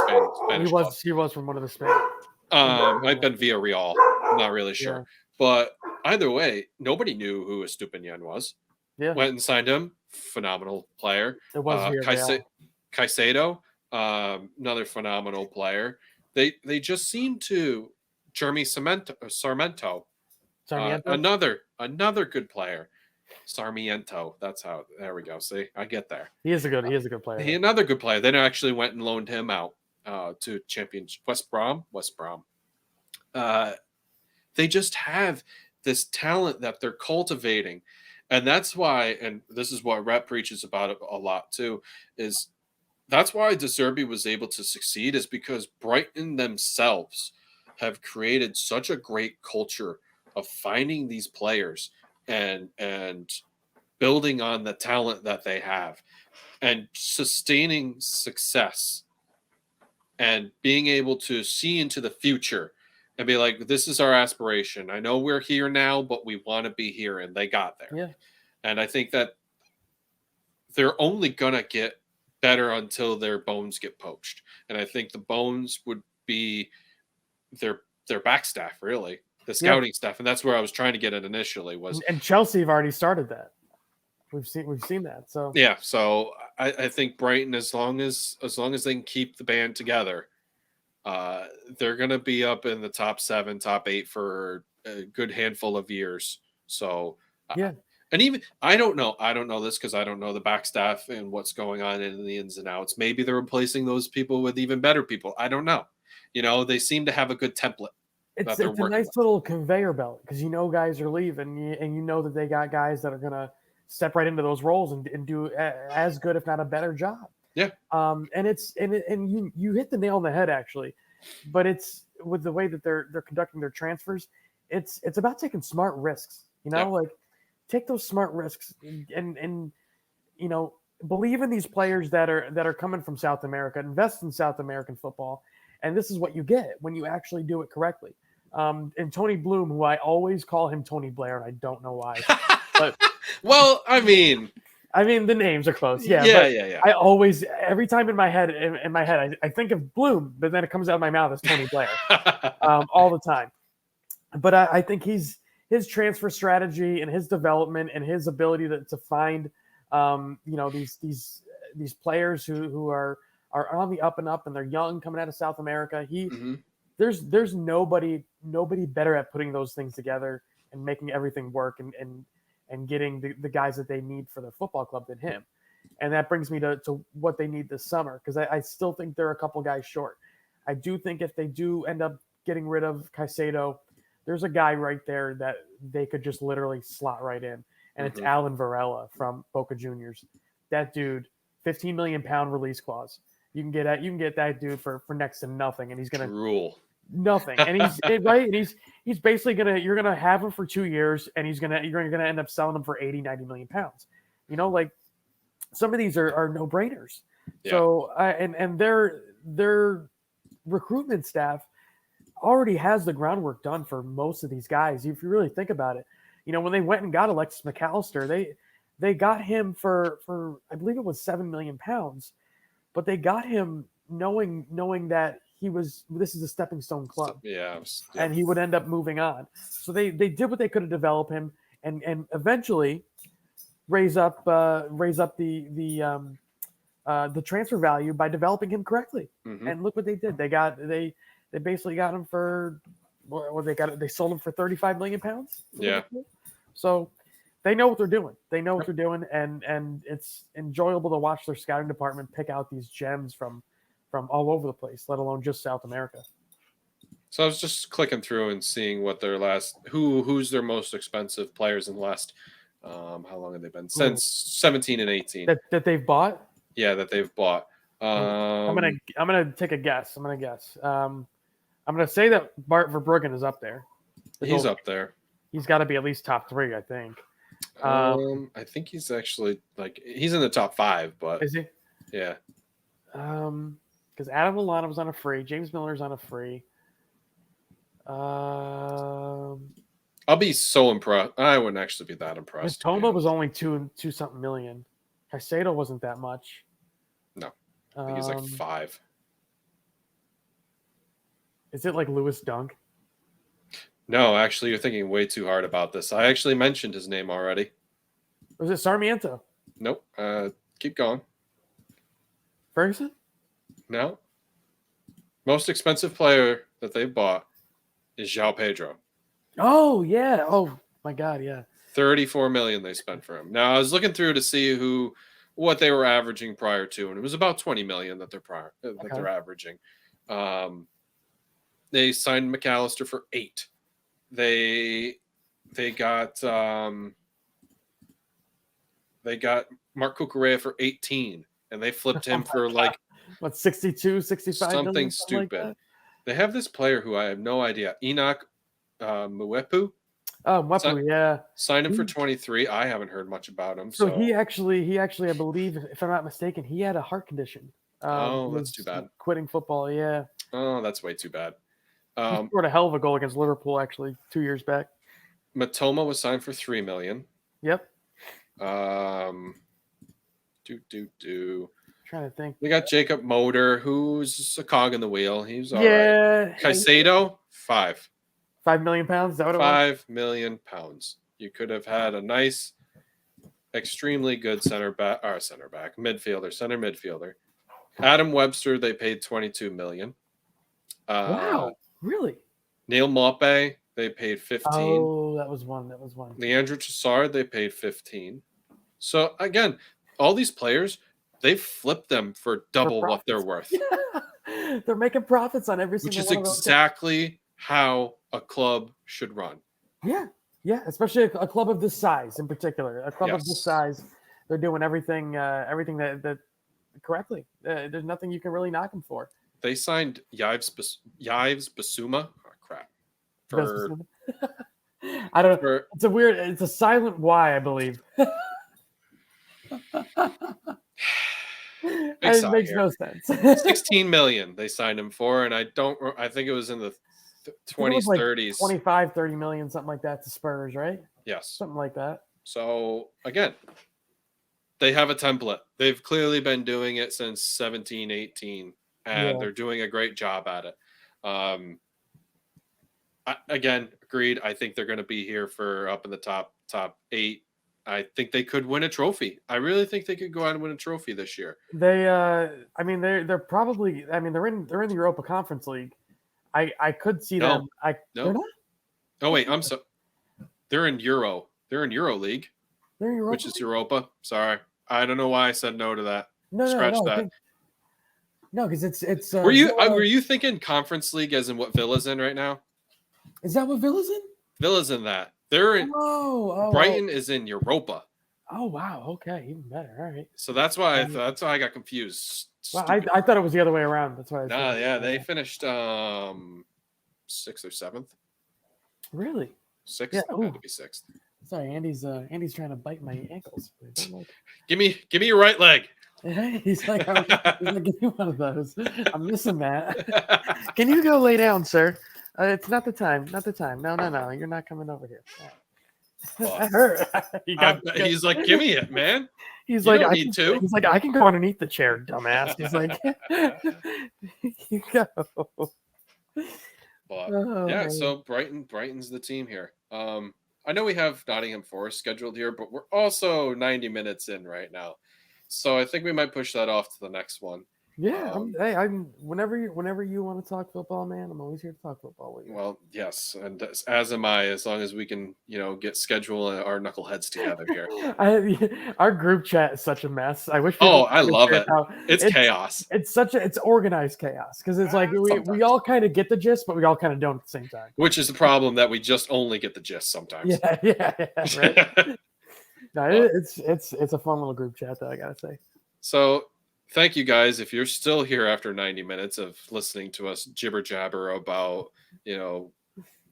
Spanish clubs. He was from one of the Spanish. I've been Villarreal. I'm not really sure. Yeah. But either way, nobody knew who Estupinian was. Yeah. Went and signed him. Phenomenal player. It was Caicedo, another phenomenal player. They just seem to Jeremy Sarmiento. Another good player. Sarmiento. That's how. There we go. See, I get there. He is a good player. Another good player. They actually went and loaned him out to Championship West Brom. They just have this talent that they're cultivating, and that's why. And this is what Rep preaches about it a lot too. Is that's why De Zerbi was able to succeed, is because Brighton themselves have created such a great culture of finding these players and building on the talent that they have and sustaining success and being able to see into the future and be like, this is our aspiration. I know we're here now, but we want to be here. And they got there. Yeah. And I think that they're only going to get better until their bones get poached. And I think the bones would be their back staff, really. The scouting stuff, and that's where I was trying to get it initially. And Chelsea have already started that. We've seen that. So yeah, so I think Brighton, as long as they can keep the band together, they're going to be up in the top 7, top 8 for a good handful of years. So yeah, and even I don't know this because I don't know the back staff and what's going on in the ins and outs. Maybe they're replacing those people with even better people. I don't know. They seem to have a good template. It's a nice little conveyor belt because guys are leaving and that they got guys that are going to step right into those roles and do as good, if not a better job. Yeah. And you hit the nail on the head actually, but it's with the way that they're conducting their transfers. It's about taking smart risks, like take those smart risks and believe in these players that are coming from South America, invest in South American football. And this is what you get when you actually do it correctly. And Tony Bloom, who I always call him Tony Blair, and I don't know why. But well, I mean, the names are close. Yeah. I always, every time in my head, I think of Bloom, but then it comes out of my mouth as Tony Blair all the time. But I think his transfer strategy and his development and his ability to find These players who are on the up and up, and they're young, coming out of South America. Mm-hmm. There's nobody better at putting those things together and making everything work, and getting the guys that they need for their football club than him. And that brings me to what they need this summer, because I still think they're a couple guys short. I do think if they do end up getting rid of Caicedo, there's a guy right there that they could just literally slot right in, and it's Alan Varela from Boca Juniors. That dude, 15 million pound release clause. You can get that dude for next to nothing, and he's gonna Rule nothing. And he's right, and he's basically you're gonna have him for 2 years, and you're gonna end up selling him for 80-90 million pounds. Like some of these are no brainers. Yeah. So and their recruitment staff already has the groundwork done for most of these guys. If you really think about it, when they went and got Alexis McAllister, they got him for I believe it was 7 million pounds, but they got him knowing that this is a stepping stone club. Yeah. And he would end up moving on. So they did what they could to develop him, and eventually raise up the transfer value by developing him correctly. Mm-hmm. And look what they did. They basically got him for they sold him for 35 million pounds. Yeah. So they know what they're doing. They know what they're doing, and it's enjoyable to watch their scouting department pick out these gems from all over the place, let alone just South America. So I was just clicking through and seeing what their who's their most expensive players in the last how long have they been? Since 17 and 18. That they've bought? Yeah, that they've bought. I'm gonna take a guess. I'm gonna say that Bart Verbruggen is up there. He's up there. He's got to be at least top 3, I think. I think he's actually he's in the top 5, but is he? Yeah. Because Adam Lallana was on a free. James Miller's on a free. I'll be so impressed. I wouldn't actually be that impressed. Toma was only two something million. Caicedo wasn't that much. No, I think he's like 5. Is it like Lewis Dunk? No, actually, you're thinking way too hard about this. I actually mentioned his name already. Was it Sarmiento? Nope. Keep going. Ferguson? No. Most expensive player that they've bought is João Pedro. Oh, yeah. Oh, my God, yeah. 34 million they spent for him. Now, I was looking through to see what they were averaging prior to, and it was about 20 million that they're averaging. They signed McAllister for 8. They got Mark Cucurella for 18, and they flipped him for what, 62, 65 something million, stupid. like they have this player who I have no idea, Enoch Mwepu. Oh, Mwepu, yeah. Signed him for 23. I haven't heard much about him. So he actually, I believe, if I'm not mistaken, he had a heart condition. That's too bad. Quitting football, yeah. Oh, that's way too bad. He scored a hell of a goal against Liverpool, actually, 2 years back. Matoma was signed for 3 million. Yep. Trying to think. We got Jacob Motor, who's a cog in the wheel. He's all right. Caicedo, 5. 5 million pounds? Is that what it was? 5 million pounds. You could have had a nice, extremely good center midfielder. Adam Webster, they paid 22 million. Wow, really? Neil Maupay, they paid 15. Oh, that was one. Leandro Trossard, they paid 15. So again, all these players, they flipped them for double what they're worth. Yeah. They're making profits on every single one. Which is exactly how a club should run. Yeah, especially a club of this size in particular. A club of this size, they're doing everything that correctly. There's nothing you can really knock them for. They signed Yves Bissouma. Oh, crap. I don't know. It's a silent Y, I believe. It makes no sense. 16 million they signed him for, and I think it was in the 20s, 30s. 25, 30 million, something like that to Spurs, right? Yes. Something like that. So, again, they have a template. They've clearly been doing it since 17, 18, and they're doing a great job at it. Again, agreed. I think they're going to be here for up in the top 8. I think they could win a trophy. I really think they could go out and win a trophy this year. I mean, they're probably. I mean, they're in the Europa Conference League. I could see No. them. No. They're not. Oh wait, I'm so. They're in Euro. They're in Euro League, They're in Europa. which is Europa. Sorry, I don't know why I said no to that. No, Scratch no, that. No, because it's. Were you thinking Conference League as in what Villa's in right now? Is that what Villa's in? Villa's in that. They're in. Oh, Brighton is in Europa. Oh wow. Okay, even better. All right. So that's why I got confused. Well, I thought it was the other way around. That's why. They finished 6th or 7th. Really? 6th. Yeah. Had to be 6th. Sorry, Andy's trying to bite my ankles. Give me your right leg. He's like, give me one of those. I'm missing that. Can you go lay down, sir? It's not the time. Not the time. No. You're not coming over here. That hurt. He's like, give me it, man. He's you like, don't need to. He's like, I can go underneath the chair, dumbass. He's like, you go. But, yeah, so Brighton's the team here. I know we have Nottingham Forest scheduled here, but we're also 90 minutes in right now. So I think we might push that off to the next one. Yeah, I'm whenever you want to talk football, man, I'm always here to talk football with you. Well, yes, and as am I, as long as we can, get schedule our knuckleheads together here. Our group chat is such a mess. I wish. I love it. It's chaos. It's organized chaos because it's like we all kind of get the gist, but we all kind of don't at the same time. Which is the problem, that we just only get the gist sometimes. Yeah, right. No, it's a fun little group chat, though, I gotta say. So. Thank you guys. If you're still here after 90 minutes of listening to us jibber jabber about,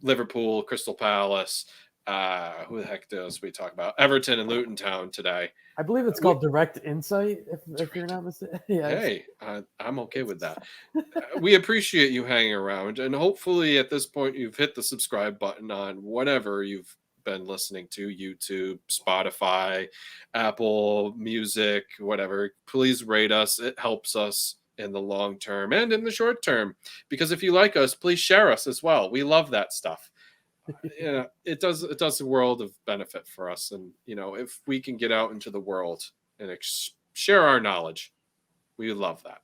Liverpool, Crystal Palace, who the heck does we talk about? Everton and Luton Town today. I believe it's called Direct Insight, if you're not mistaken. Yeah. Hey, I'm okay with that. We appreciate you hanging around, and hopefully at this point you've hit the subscribe button on whatever you've been listening to, YouTube, Spotify, Apple Music, whatever. Please rate us. It helps us in the long term and in the short term, because if you like us, please share us as well. We love that stuff. It does a world of benefit for us, and if we can get out into the world and share our knowledge, we love that.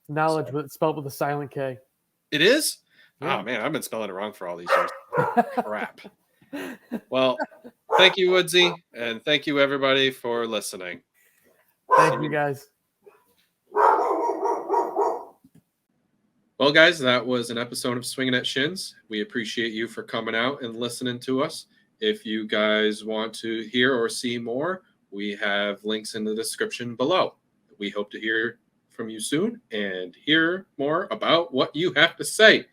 Knowledge, but spelled with a silent K. It is? Yeah. Oh man, I've been spelling it wrong for all these years. Crap. Well, thank you, Woodsy, and thank you, everybody, for listening. Thank you, guys. Well, guys, that was an episode of Swinging at Shins. We appreciate you for coming out and listening to us. If you guys want to hear or see more, we have links in the description below. We hope to hear from you soon and hear more about what you have to say.